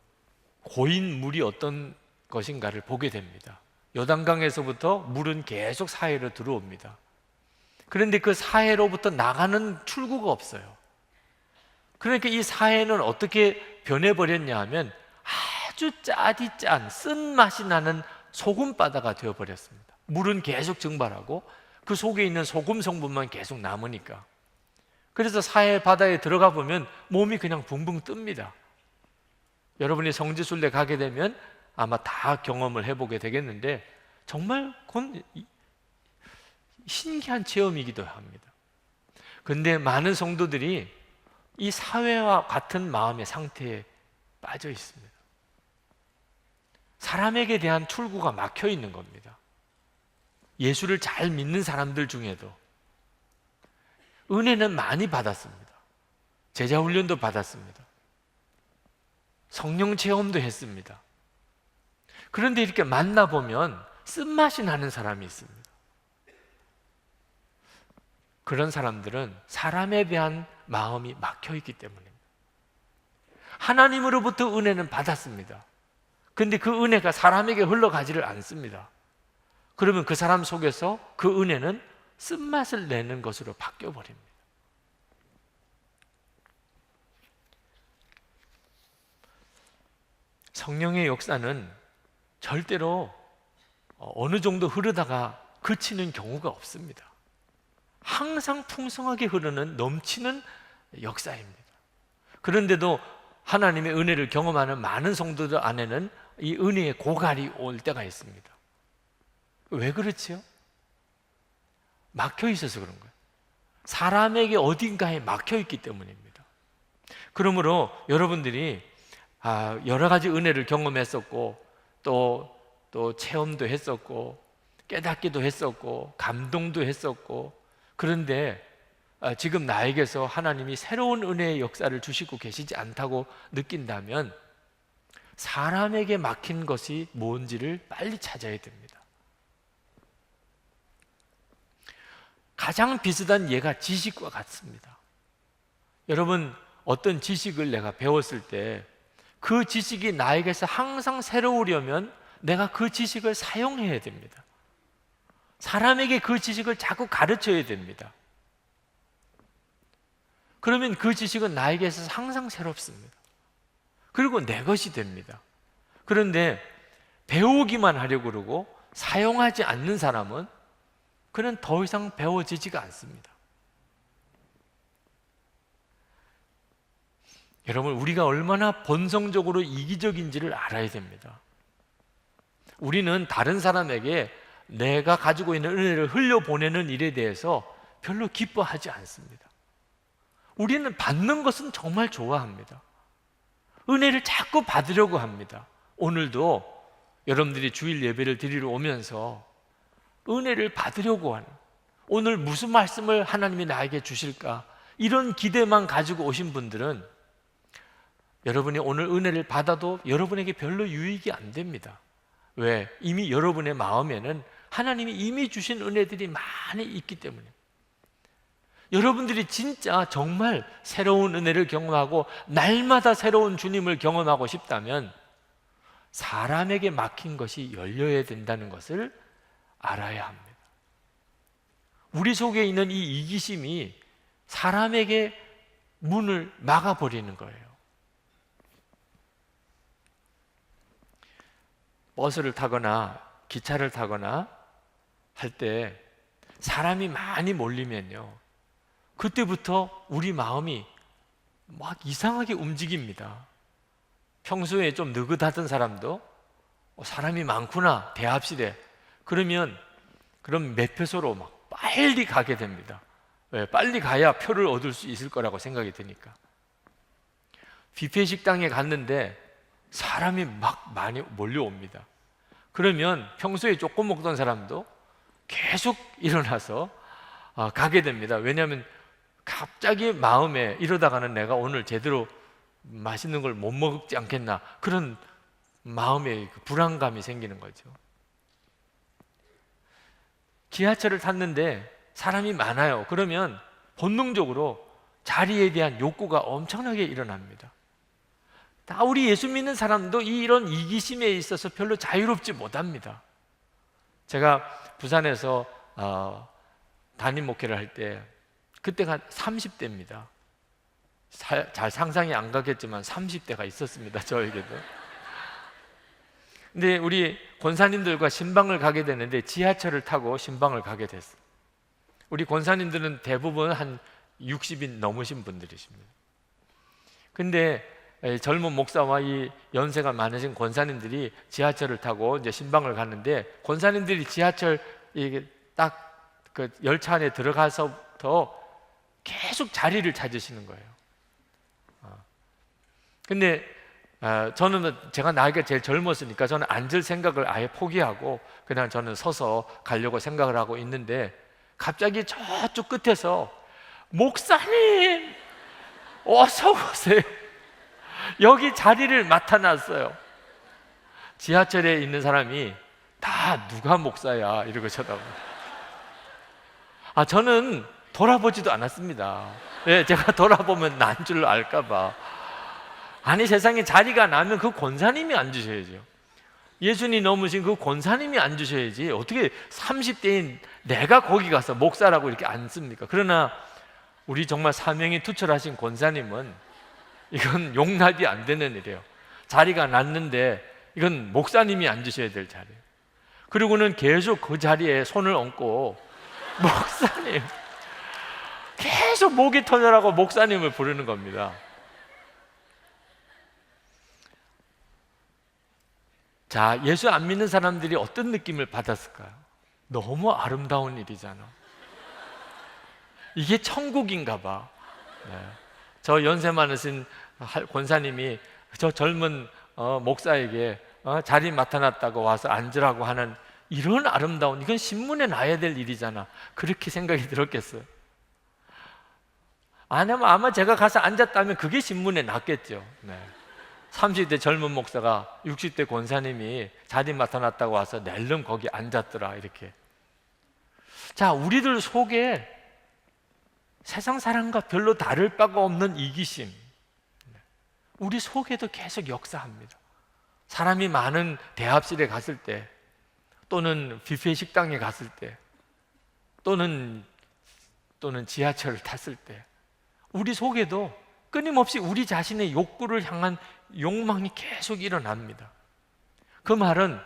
Speaker 3: 고인 물이 어떤 것인가를 보게 됩니다. 요단강에서부터 물은 계속 사해로 들어옵니다. 그런데 그 사해로부터 나가는 출구가 없어요. 그러니까 이 사해는 어떻게 변해버렸냐 하면 아주 짜디 짠 쓴맛이 나는 소금바다가 되어버렸습니다. 물은 계속 증발하고 그 속에 있는 소금 성분만 계속 남으니까. 그래서 사해 바다에 들어가 보면 몸이 그냥 붕붕 뜹니다. 여러분이 성지순례 가게 되면 아마 다 경험을 해보게 되겠는데 정말 그건 신기한 체험이기도 합니다. 그런데 많은 성도들이 이 사회와 같은 마음의 상태에 빠져 있습니다. 사람에게 대한 출구가 막혀 있는 겁니다. 예수를 잘 믿는 사람들 중에도 은혜는 많이 받았습니다. 제자 훈련도 받았습니다. 성령 체험도 했습니다. 그런데 이렇게 만나보면 쓴맛이 나는 사람이 있습니다. 그런 사람들은 사람에 대한 마음이 막혀 있기 때문입니다. 하나님으로부터 은혜는 받았습니다. 그런데 그 은혜가 사람에게 흘러가지를 않습니다. 그러면 그 사람 속에서 그 은혜는 쓴맛을 내는 것으로 바뀌어 버립니다. 성령의 역사는 절대로 어느 정도 흐르다가 그치는 경우가 없습니다. 항상 풍성하게 흐르는 넘치는 역사입니다. 그런데도 하나님의 은혜를 경험하는 많은 성도들 안에는 이 은혜의 고갈이 올 때가 있습니다. 왜 그렇지요? 막혀 있어서 그런 거예요. 사람에게 어딘가에 막혀 있기 때문입니다. 그러므로 여러분들이 여러 가지 은혜를 경험했었고 또 체험도 했었고 깨닫기도 했었고 감동도 했었고 그런데 지금 나에게서 하나님이 새로운 은혜의 역사를 주시고 계시지 않다고 느낀다면 사람에게 막힌 것이 뭔지를 빨리 찾아야 됩니다. 가장 비슷한 예가 지식과 같습니다. 여러분, 어떤 지식을 내가 배웠을 때 그 지식이 나에게서 항상 새로우려면 내가 그 지식을 사용해야 됩니다. 사람에게 그 지식을 자꾸 가르쳐야 됩니다. 그러면 그 지식은 나에게 있어서 항상 새롭습니다. 그리고 내 것이 됩니다. 그런데 배우기만 하려고 그러고 사용하지 않는 사람은 그는 더 이상 배워지지가 않습니다. 여러분, 우리가 얼마나 본성적으로 이기적인지를 알아야 됩니다. 우리는 다른 사람에게 내가 가지고 있는 은혜를 흘려보내는 일에 대해서 별로 기뻐하지 않습니다. 우리는 받는 것은 정말 좋아합니다. 은혜를 자꾸 받으려고 합니다. 오늘도 여러분들이 주일 예배를 드리러 오면서 은혜를 받으려고 하는, 오늘 무슨 말씀을 하나님이 나에게 주실까, 이런 기대만 가지고 오신 분들은 여러분이 오늘 은혜를 받아도 여러분에게 별로 유익이 안 됩니다. 왜? 이미 여러분의 마음에는 하나님이 이미 주신 은혜들이 많이 있기 때문에. 여러분들이 진짜 정말 새로운 은혜를 경험하고 날마다 새로운 주님을 경험하고 싶다면 사람에게 막힌 것이 열려야 된다는 것을 알아야 합니다. 우리 속에 있는 이 이기심이 사람에게 문을 막아버리는 거예요. 버스를 타거나 기차를 타거나 할 때 사람이 많이 몰리면요, 그때부터 우리 마음이 막 이상하게 움직입니다. 평소에 좀 느긋하던 사람도 사람이 많구나, 대합시대. 그럼 매표소로 막 빨리 가게 됩니다. 왜? 빨리 가야 표를 얻을 수 있을 거라고 생각이 드니까. 뷔페 식당에 갔는데 사람이 막 많이 몰려옵니다. 그러면 평소에 조금 먹던 사람도 계속 일어나서 가게 됩니다. 왜냐하면 갑자기 마음에 이러다가는 내가 오늘 제대로 맛있는 걸 못 먹지 않겠나, 그런 마음에 불안감이 생기는 거죠. 지하철을 탔는데 사람이 많아요. 그러면 본능적으로 자리에 대한 욕구가 엄청나게 일어납니다. 다 우리 예수 믿는 사람도 이런 이기심에 있어서 별로 자유롭지 못합니다. 제가 부산에서 담임 목회를 할 때, 그때가 30대입니다. 잘 상상이 안 가겠지만 30대가 있었습니다, 저에게도. 근데 우리 권사님들과 신방을 가게 되는데 지하철을 타고 신방을 가게 됐어요. 우리 권사님들은 대부분 한 60이 넘으신 분들이십니다. 근데 젊은 목사와 이 연세가 많으신 권사님들이 지하철을 타고 이제 신방을 갔는데, 권사님들이 지하철 이게 딱 그 열차 안에 들어가서부터 계속 자리를 찾으시는 거예요. 근데 저는, 제가 나이가 제일 젊었으니까 저는 앉을 생각을 아예 포기하고 그냥 저는 서서 가려고 생각을 하고 있는데, 갑자기 저쪽 끝에서 목사님 어서 오세요, 여기 자리를 맡아놨어요. 지하철에 있는 사람이 다 누가 목사야 이러고 쳐다봐요. 저는 돌아보지도 않았습니다. 네, 제가 돌아보면 난 줄 알까봐. 아니, 세상에 자리가 나면 그 권사님이 앉으셔야죠. 예수님 넘으신 그 권사님이 앉으셔야지 어떻게 30대인 내가 거기 가서 목사라고 이렇게 앉습니까? 그러나 우리 정말 사명이 투철하신 권사님은 이건 용납이 안 되는 일이에요. 자리가 났는데 이건 목사님이 앉으셔야 될 자리예요. 그리고는 계속 그 자리에 손을 얹고 목사님, 계속 목이 터져라고 목사님을 부르는 겁니다. 자, 예수 안 믿는 사람들이 어떤 느낌을 받았을까요? 너무 아름다운 일이잖아. 이게 천국인가 봐. 네. 저 연세 많으신 권사님이 저 젊은 목사에게 자리 맡아놨다고 와서 앉으라고 하는 이런 아름다운, 이건 신문에 나야 될 일이잖아, 그렇게 생각이 들었겠어요? 아니면 아마 제가 가서 앉았다면 그게 신문에 났겠죠. 네. 30대 젊은 목사가 60대 권사님이 자리 맡아놨다고 와서 낼름 거기 앉았더라, 이렇게. 자, 우리들 속에 세상 사람과 별로 다를 바가 없는 이기심, 우리 속에도 계속 역사합니다. 사람이 많은 대합실에 갔을 때, 또는 뷔페 식당에 갔을 때, 또는 지하철을 탔을 때, 우리 속에도 끊임없이 우리 자신의 욕구를 향한 욕망이 계속 일어납니다. 그 말은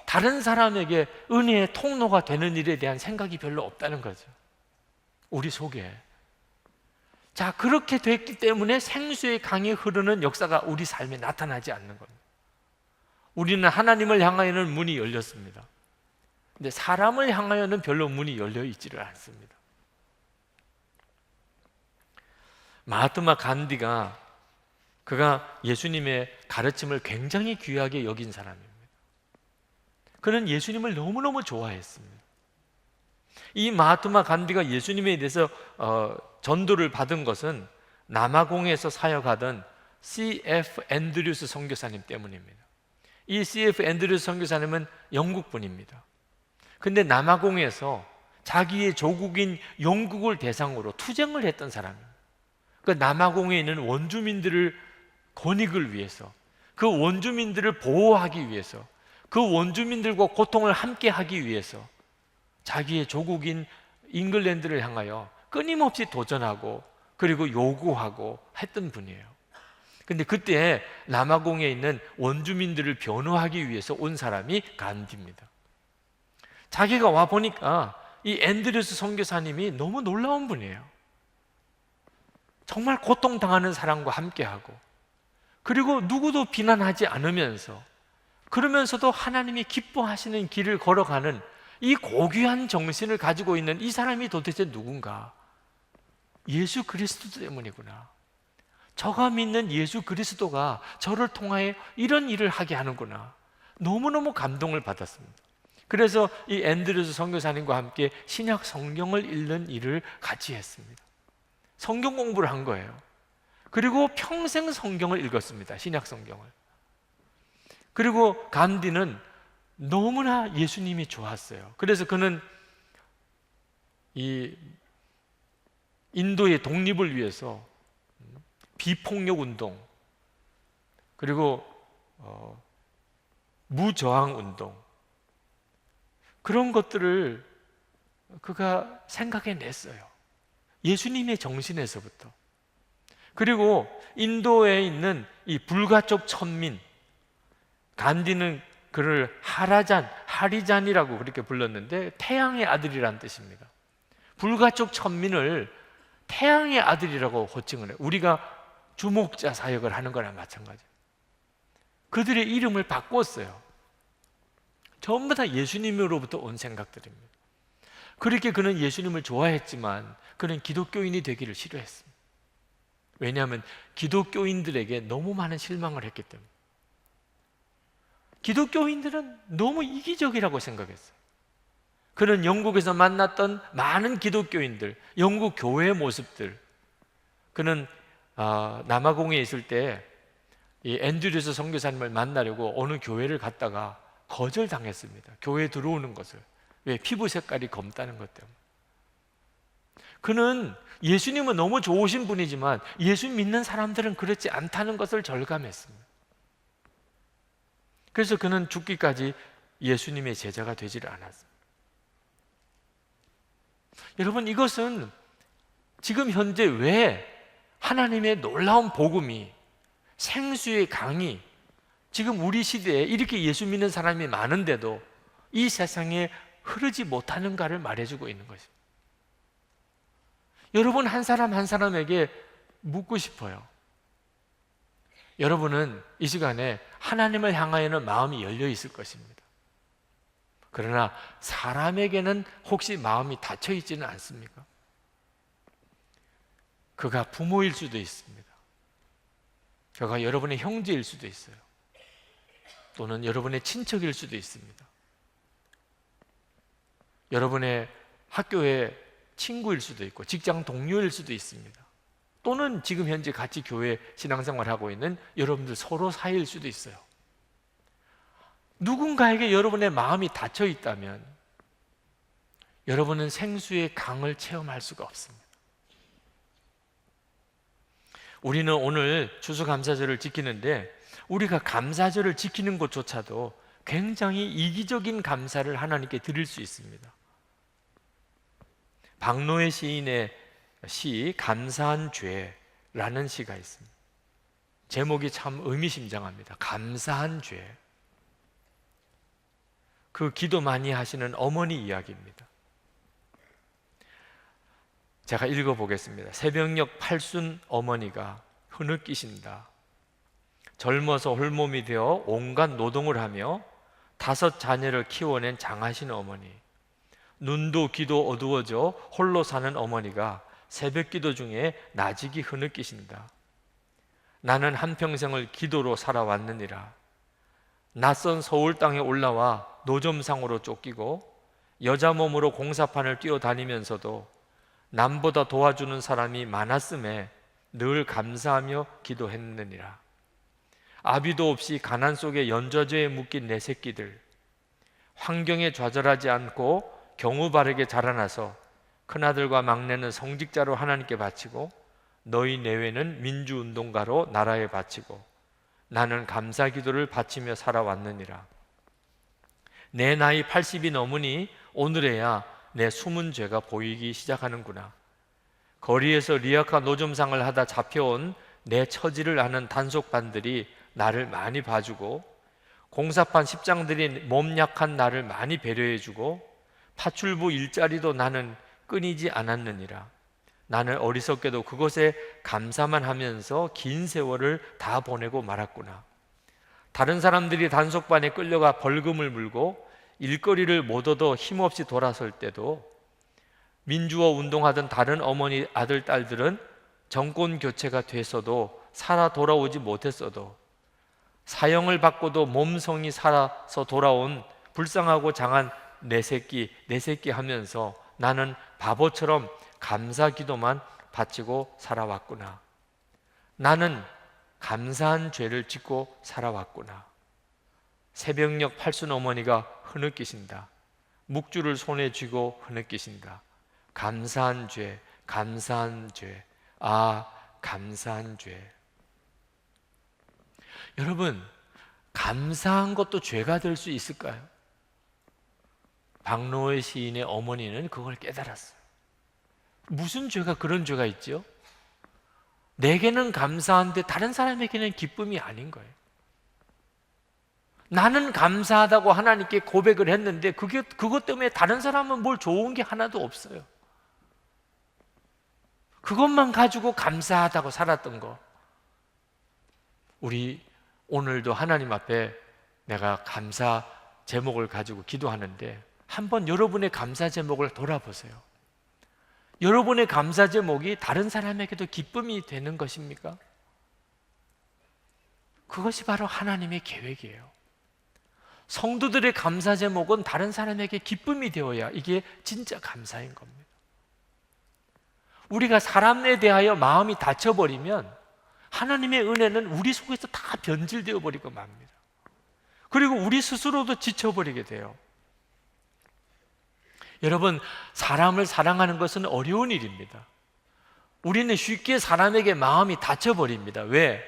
Speaker 3: 다른 사람에게 은혜의 통로가 되는 일에 대한 생각이 별로 없다는 거죠, 우리 속에. 자, 그렇게 됐기 때문에 생수의 강이 흐르는 역사가 우리 삶에 나타나지 않는 겁니다. 우리는 하나님을 향하여는 문이 열렸습니다. 근데 사람을 향하여는 별로 문이 열려 있지를 않습니다. 마하트마 간디가, 그가 예수님의 가르침을 굉장히 귀하게 여긴 사람입니다. 그는 예수님을 너무너무 좋아했습니다. 이 마하트마 간디가 예수님에 대해서 전도를 받은 것은 남아공에서 사역하던 C.F. 앤드류스 선교사님 때문입니다. 이 C.F. 앤드류스 선교사님은 영국 분입니다. 근데 남아공에서 자기의 조국인 영국을 대상으로 투쟁을 했던 사람입니다. 그 남아공에 있는 원주민들을 권익을 위해서, 그 원주민들을 보호하기 위해서, 그 원주민들과 고통을 함께 하기 위해서 자기의 조국인 잉글랜드를 향하여 끊임없이 도전하고 그리고 요구하고 했던 분이에요. 근데 그때 남아공에 있는 원주민들을 변호하기 위해서 온 사람이 간디입니다. 자기가 와 보니까 이 앤드류스 선교사님이 너무 놀라운 분이에요. 정말 고통당하는 사람과 함께하고, 그리고 누구도 비난하지 않으면서, 그러면서도 하나님이 기뻐하시는 길을 걸어가는 이 고귀한 정신을 가지고 있는 이 사람이 도대체 누군가? 예수 그리스도 때문이구나. 저가 믿는 예수 그리스도가 저를 통하여 이런 일을 하게 하는구나. 너무너무 감동을 받았습니다. 그래서 이 앤드류스 선교사님과 함께 신약 성경을 읽는 일을 같이 했습니다. 성경 공부를 한 거예요. 그리고 평생 성경을 읽었습니다. 신약 성경을. 그리고 간디는 너무나 예수님이 좋았어요. 그래서 그는 이 인도의 독립을 위해서 비폭력 운동, 그리고 무저항 운동, 그런 것들을 그가 생각해냈어요. 예수님의 정신에서부터. 그리고 인도에 있는 이 불가촉 천민, 간디는 그를 하리잔이라고 그렇게 불렀는데 태양의 아들이란 뜻입니다. 불가촉 천민을 태양의 아들이라고 호칭을 해요. 우리가 주목자 사역을 하는 거랑 마찬가지예요. 그들의 이름을 바꿨어요. 전부 다 예수님으로부터 온 생각들입니다. 그렇게 그는 예수님을 좋아했지만 그는 기독교인이 되기를 싫어했습니다. 왜냐하면 기독교인들에게 너무 많은 실망을 했기 때문에. 기독교인들은 너무 이기적이라고 생각했어요. 그는 영국에서 만났던 많은 기독교인들, 영국 교회의 모습들, 그는 남아공에 있을 때 이 앤드류스 선교사님을 만나려고 어느 교회를 갔다가 거절당했습니다. 교회에 들어오는 것을. 왜? 피부 색깔이 검다는 것 때문에. 그는 예수님은 너무 좋으신 분이지만 예수 믿는 사람들은 그렇지 않다는 것을 절감했습니다. 그래서 그는 죽기까지 예수님의 제자가 되지를 않았습니다. 여러분, 이것은 지금 현재 왜 하나님의 놀라운 복음이, 생수의 강이 지금 우리 시대에 이렇게 예수 믿는 사람이 많은데도 이 세상에 흐르지 못하는가를 말해주고 있는 것입니다. 여러분, 한 사람 한 사람에게 묻고 싶어요. 여러분은 이 시간에 하나님을 향하여는 마음이 열려 있을 것입니다. 그러나 사람에게는 혹시 마음이 닫혀 있지는 않습니까? 그가 부모일 수도 있습니다. 그가 여러분의 형제일 수도 있어요. 또는 여러분의 친척일 수도 있습니다. 여러분의 학교의 친구일 수도 있고 직장 동료일 수도 있습니다. 또는 지금 현재 같이 교회 신앙생활을 하고 있는 여러분들 서로 사이일 수도 있어요. 누군가에게 여러분의 마음이 닫혀 있다면 여러분은 생수의 강을 체험할 수가 없습니다. 우리는 오늘 추수감사절을 지키는데 우리가 감사절을 지키는 것조차도 굉장히 이기적인 감사를 하나님께 드릴 수 있습니다. 박노해 시인의 시 감사한 죄라는 시가 있습니다. 제목이 참 의미심장합니다. 감사한 죄. 그 기도 많이 하시는 어머니 이야기입니다. 제가 읽어보겠습니다. 새벽녘 팔순 어머니가 흐느끼신다. 젊어서 홀몸이 되어 온갖 노동을 하며 5 자녀를 키워낸 장하신 어머니, 눈도 귀도 어두워져 홀로 사는 어머니가 새벽 기도 중에 나직이 흐느끼신다. 나는 한평생을 기도로 살아왔느니라. 낯선 서울 땅에 올라와 노점상으로 쫓기고 여자 몸으로 공사판을 뛰어다니면서도 남보다 도와주는 사람이 많았음에 늘 감사하며 기도했느니라. 아비도 없이 가난 속에 연좌제에 묶인 내 새끼들, 환경에 좌절하지 않고 경우 바르게 자라나서 큰아들과 막내는 성직자로 하나님께 바치고 너희 내외는 민주운동가로 나라에 바치고 나는 감사 기도를 바치며 살아왔느니라. 내 나이 80이 넘으니 오늘에야 내 숨은 죄가 보이기 시작하는구나. 거리에서 리아카 노점상을 하다 잡혀온 내 처지를 아는 단속반들이 나를 많이 봐주고, 공사판 십장들이 몸 약한 나를 많이 배려해주고, 파출부 일자리도 나는 끊이지 않았느니라. 나는 어리석게도 그것에 감사만 하면서 긴 세월을 다 보내고 말았구나. 다른 사람들이 단속반에 끌려가 벌금을 물고 일거리를 못 얻어 힘없이 돌아설 때도, 민주화 운동하던 다른 어머니 아들 딸들은 정권 교체가 됐어도 살아 돌아오지 못했어도, 사형을 받고도 몸성이 살아서 돌아온 불쌍하고 장한 내 새끼 하면서 나는 바보처럼 감사 기도만 바치고 살아왔구나. 나는 감사한 죄를 짓고 살아왔구나. 새벽녘 팔순 어머니가 흐느끼신다. 묵주를 손에 쥐고 흐느끼신다. 감사한 죄, 감사한 죄, 감사한 죄. 여러분, 감사한 것도 죄가 될 수 있을까요? 박노해 시인의 어머니는 그걸 깨달았어요. 무슨 죄가 그런 죄가 있죠? 내게는 감사한데 다른 사람에게는 기쁨이 아닌 거예요. 나는 감사하다고 하나님께 고백을 했는데 그것 때문에 다른 사람은 뭘 좋은 게 하나도 없어요. 그것만 가지고 감사하다고 살았던 거. 우리 오늘도 하나님 앞에 내가 감사 제목을 가지고 기도하는데, 한번 여러분의 감사 제목을 돌아보세요. 여러분의 감사 제목이 다른 사람에게도 기쁨이 되는 것입니까? 그것이 바로 하나님의 계획이에요. 성도들의 감사 제목은 다른 사람에게 기쁨이 되어야 이게 진짜 감사인 겁니다. 우리가 사람에 대하여 마음이 닫혀버리면 하나님의 은혜는 우리 속에서 다 변질되어 버리고 맙니다. 그리고 우리 스스로도 지쳐버리게 돼요. 여러분, 사람을 사랑하는 것은 어려운 일입니다. 우리는 쉽게 사람에게 마음이 닫혀버립니다. 왜?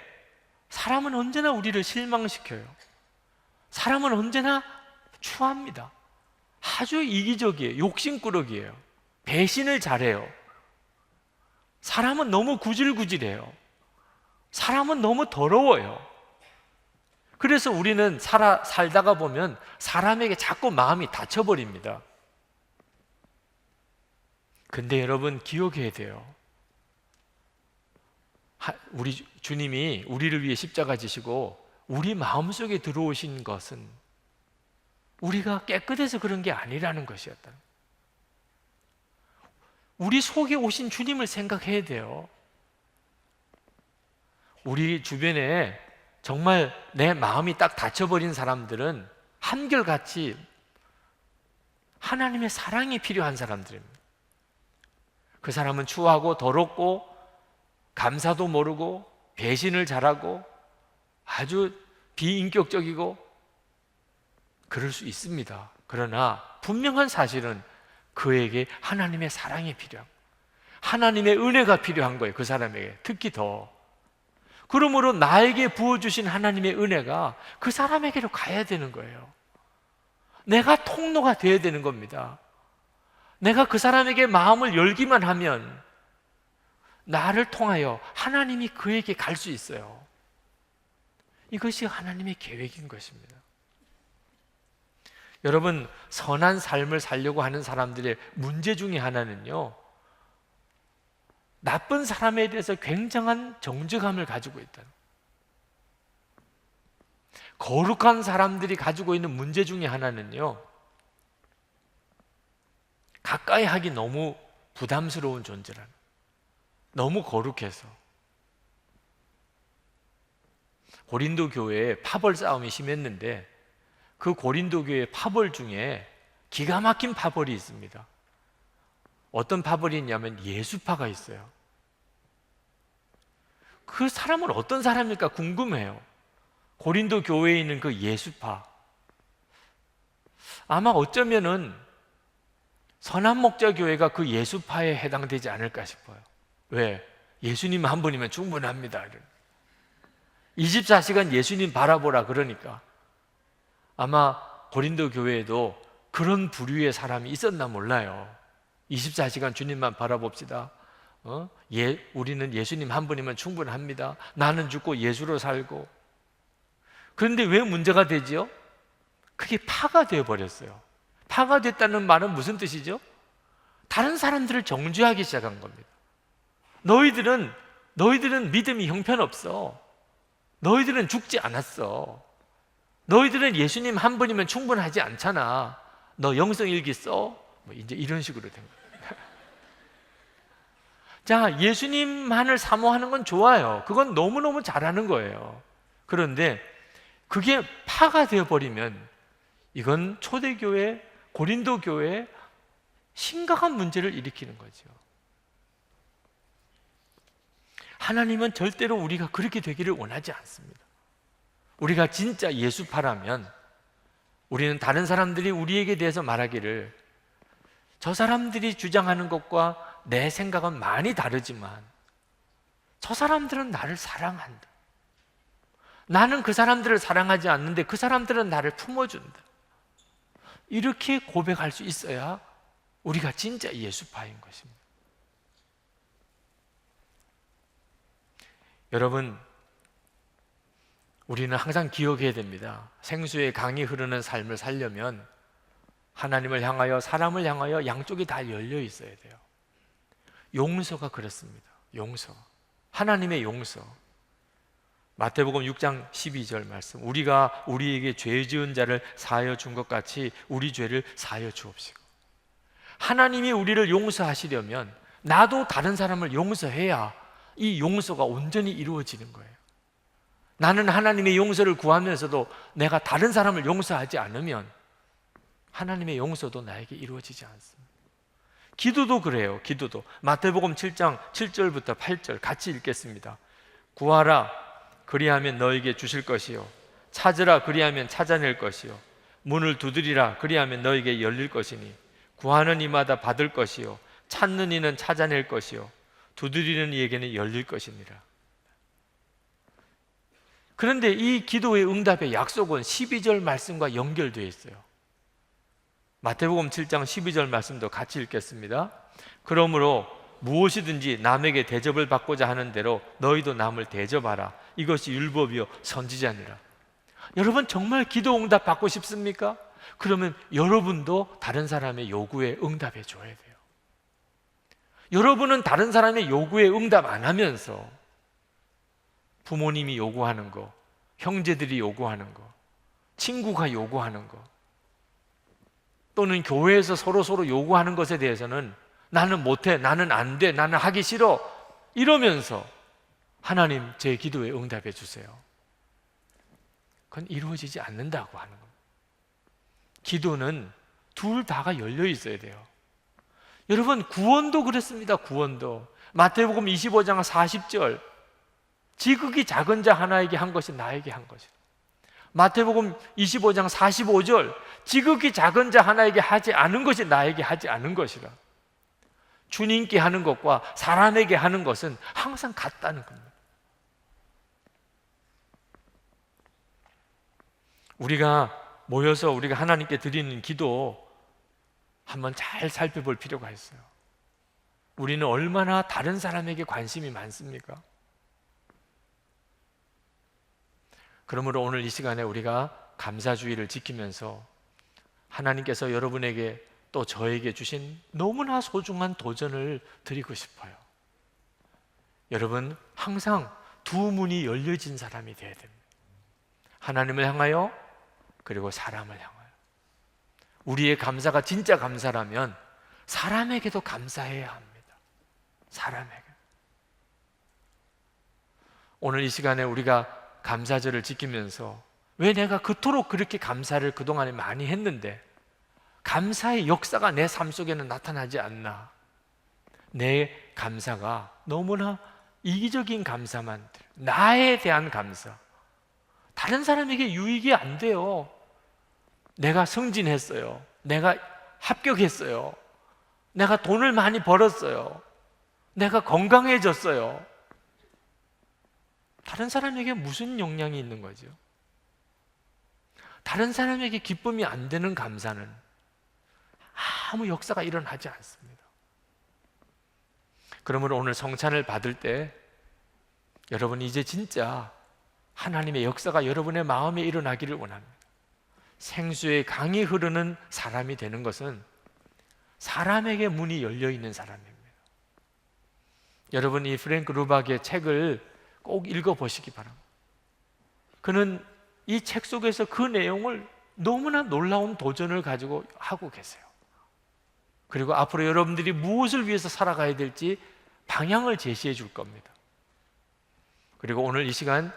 Speaker 3: 사람은 언제나 우리를 실망시켜요. 사람은 언제나 추합니다. 아주 이기적이에요. 욕심꾸러기예요. 배신을 잘해요. 사람은 너무 구질구질해요. 사람은 너무 더러워요. 그래서 우리는 살다가 보면 사람에게 자꾸 마음이 닫혀버립니다. 근데 여러분, 기억해야 돼요. 우리 주님이 우리를 위해 십자가 지시고 우리 마음속에 들어오신 것은 우리가 깨끗해서 그런 게 아니라는 것이었다. 우리 속에 오신 주님을 생각해야 돼요. 우리 주변에 정말 내 마음이 딱 닫혀버린 사람들은 한결같이 하나님의 사랑이 필요한 사람들입니다. 그 사람은 추하고 더럽고 감사도 모르고 배신을 잘하고 아주 비인격적이고 그럴 수 있습니다. 그러나 분명한 사실은 그에게 하나님의 사랑이 필요한, 하나님의 은혜가 필요한 거예요. 그 사람에게 특히 더. 그러므로 나에게 부어주신 하나님의 은혜가 그 사람에게로 가야 되는 거예요. 내가 통로가 되어야 되는 겁니다. 내가 그 사람에게 마음을 열기만 하면 나를 통하여 하나님이 그에게 갈 수 있어요. 이것이 하나님의 계획인 것입니다. 여러분, 선한 삶을 살려고 하는 사람들의 문제 중에 하나는요, 나쁜 사람에 대해서 굉장한 정죄감을 가지고 있다. 거룩한 사람들이 가지고 있는 문제 중에 하나는요, 가까이 하기 너무 부담스러운 존재라는, 너무 거룩해서. 고린도 교회에 파벌 싸움이 심했는데 그 고린도 교회 파벌 중에 기가 막힌 파벌이 있습니다. 어떤 파벌이 있냐면 예수파가 있어요. 그 사람은 어떤 사람일까 궁금해요. 고린도 교회에 있는 그 예수파, 아마 어쩌면은 선한목자교회가 그 예수파에 해당되지 않을까 싶어요. 왜? 예수님 한 분이면 충분합니다. 24시간 예수님 바라보라 그러니까 아마 고린도 교회에도 그런 부류의 사람이 있었나 몰라요. 24시간 주님만 바라봅시다. 우리는 예수님 한 분이면 충분합니다. 나는 죽고 예수로 살고. 그런데 왜 문제가 되지요? 그게 파가 되어버렸어요. 파가 됐다는 말은 무슨 뜻이죠? 다른 사람들을 정죄하기 시작한 겁니다. 너희들은 믿음이 형편없어. 너희들은 죽지 않았어. 너희들은 예수님 한 분이면 충분하지 않잖아. 너 영성일기 써? 뭐 이제 이런 식으로 된 거예요. 자, 예수님만을 사모하는 건 좋아요. 그건 너무너무 잘하는 거예요. 그런데 그게 파가 되어버리면 이건 초대교회, 고린도 교회에 심각한 문제를 일으키는 거죠. 하나님은 절대로 우리가 그렇게 되기를 원하지 않습니다. 우리가 진짜 예수파라면 우리는 다른 사람들이 우리에게 대해서 말하기를 저 사람들이 주장하는 것과 내 생각은 많이 다르지만 저 사람들은 나를 사랑한다. 나는 그 사람들을 사랑하지 않는데 그 사람들은 나를 품어준다. 이렇게 고백할 수 있어야 우리가 진짜 예수파인 것입니다. 여러분, 우리는 항상 기억해야 됩니다. 생수의 강이 흐르는 삶을 살려면 하나님을 향하여 사람을 향하여 양쪽이 다 열려 있어야 돼요. 용서가 그렇습니다. 용서, 하나님의 용서. 마태복음 6장 12절 말씀, 우리가 우리에게 죄 지은 자를 사하여 준 것 같이 우리 죄를 사하여 주옵시고. 하나님이 우리를 용서하시려면 나도 다른 사람을 용서해야 이 용서가 온전히 이루어지는 거예요. 나는 하나님의 용서를 구하면서도 내가 다른 사람을 용서하지 않으면 하나님의 용서도 나에게 이루어지지 않습니다. 기도도 그래요. 기도도 마태복음 7장 7절부터 8절 같이 읽겠습니다. 구하라 그리하면 너에게 주실 것이요 찾으라 그리하면 찾아낼 것이요 문을 두드리라 그리하면 너에게 열릴 것이니 구하는 이마다 받을 것이요 찾는 이는 찾아낼 것이요 두드리는 이에게는 열릴 것이니라. 그런데 이 기도의 응답의 약속은 12절 말씀과 연결되어 있어요. 마태복음 7장 12절 말씀도 같이 읽겠습니다. 그러므로 무엇이든지 남에게 대접을 받고자 하는 대로 너희도 남을 대접하라. 이것이 율법이요 선지자니라. 여러분 정말 기도 응답 받고 싶습니까? 그러면 여러분도 다른 사람의 요구에 응답해 줘야 돼요. 여러분은 다른 사람의 요구에 응답 안 하면서 부모님이 요구하는 거, 형제들이 요구하는 거, 친구가 요구하는 거, 또는 교회에서 서로 요구하는 것에 대해서는 나는 못해, 나는 안 돼, 나는 하기 싫어 이러면서 하나님 제 기도에 응답해 주세요. 그건 이루어지지 않는다고 하는 겁니다. 기도는 둘 다가 열려 있어야 돼요. 여러분 구원도 그렇습니다. 구원도 마태복음 25장 40절 지극히 작은 자 하나에게 한 것이 나에게 한 것이다. 마태복음 25장 45절 지극히 작은 자 하나에게 하지 않은 것이 나에게 하지 않은 것이라. 주님께 하는 것과 사람에게 하는 것은 항상 같다는 겁니다. 우리가 모여서 우리가 하나님께 드리는 기도 한번 잘 살펴볼 필요가 있어요. 우리는 얼마나 다른 사람에게 관심이 많습니까? 그러므로 오늘 이 시간에 우리가 감사주의를 지키면서 하나님께서 여러분에게 또 저에게 주신 너무나 소중한 도전을 드리고 싶어요. 여러분 항상 두 문이 열려진 사람이 되어야 됩니다. 하나님을 향하여 그리고 사람을 향하여. 우리의 감사가 진짜 감사라면 사람에게도 감사해야 합니다. 사람에게. 오늘 이 시간에 우리가 감사절을 지키면서 왜 내가 그토록 그렇게 감사를 그동안에 많이 했는데 감사의 역사가 내 삶 속에는 나타나지 않나. 내 감사가 너무나 이기적인 감사만, 나에 대한 감사, 다른 사람에게 유익이 안 돼요. 내가 승진했어요, 내가 합격했어요, 내가 돈을 많이 벌었어요, 내가 건강해졌어요. 다른 사람에게 무슨 영향이 있는 거죠? 다른 사람에게 기쁨이 안 되는 감사는 아무 역사가 일어나지 않습니다. 그러므로 오늘 성찬을 받을 때 여러분 이제 진짜 하나님의 역사가 여러분의 마음에 일어나기를 원합니다. 생수의 강이 흐르는 사람이 되는 것은 사람에게 문이 열려 있는 사람입니다. 여러분 이 프랭크 루박의 책을 꼭 읽어보시기 바랍니다. 그는 이 책 속에서 그 내용을 너무나 놀라운 도전을 가지고 하고 계세요. 그리고 앞으로 여러분들이 무엇을 위해서 살아가야 될지 방향을 제시해 줄 겁니다. 그리고 오늘 이 시간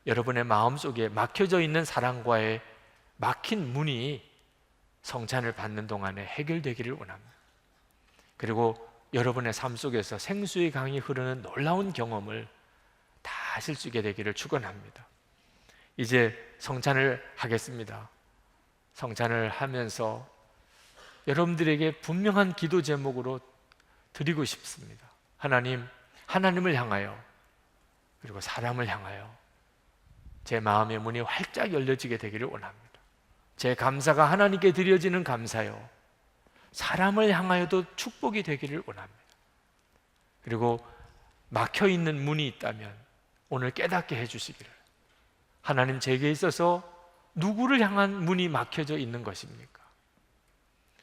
Speaker 3: 여러분의 마음속에 막혀져 있는 사랑과의 막힌 문이 성찬을 받는 동안에 해결되기를 원합니다. 그리고 여러분의 삶 속에서 생수의 강이 흐르는 놀라운 경험을 다 하실 수 있게 되기를 축원합니다. 이제 성찬을 하겠습니다. 성찬을 하면서 여러분들에게 분명한 기도 제목으로 드리고 싶습니다. 하나님을 향하여 그리고 사람을 향하여 제 마음의 문이 활짝 열려지게 되기를 원합니다. 제 감사가 하나님께 드려지는 감사요, 사람을 향하여도 축복이 되기를 원합니다. 그리고 막혀있는 문이 있다면 오늘 깨닫게 해주시기를. 하나님, 제게 있어서 누구를 향한 문이 막혀져 있는 것입니까?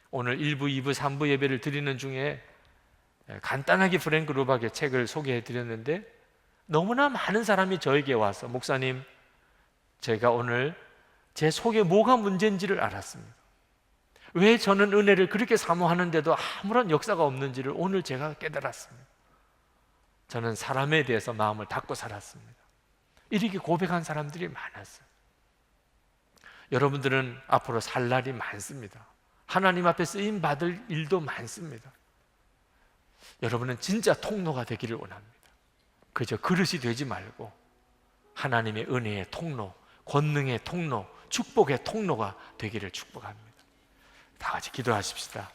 Speaker 3: 오늘 1부, 2부, 3부 예배를 드리는 중에 간단하게 프랭크 루박의 책을 소개해 드렸는데 너무나 많은 사람이 저에게 와서 목사님, 제가 오늘 제 속에 뭐가 문제인지를 알았습니다. 왜 저는 은혜를 그렇게 사모하는데도 아무런 역사가 없는지를 오늘 제가 깨달았습니다. 저는 사람에 대해서 마음을 닫고 살았습니다. 이렇게 고백한 사람들이 많았어요. 여러분들은 앞으로 살 날이 많습니다. 하나님 앞에 쓰임 받을 일도 많습니다. 여러분은 진짜 통로가 되기를 원합니다. 그저 그릇이 되지 말고 하나님의 은혜의 통로, 권능의 통로, 축복의 통로가 되기를 축복합니다. 다 같이 기도하십시다.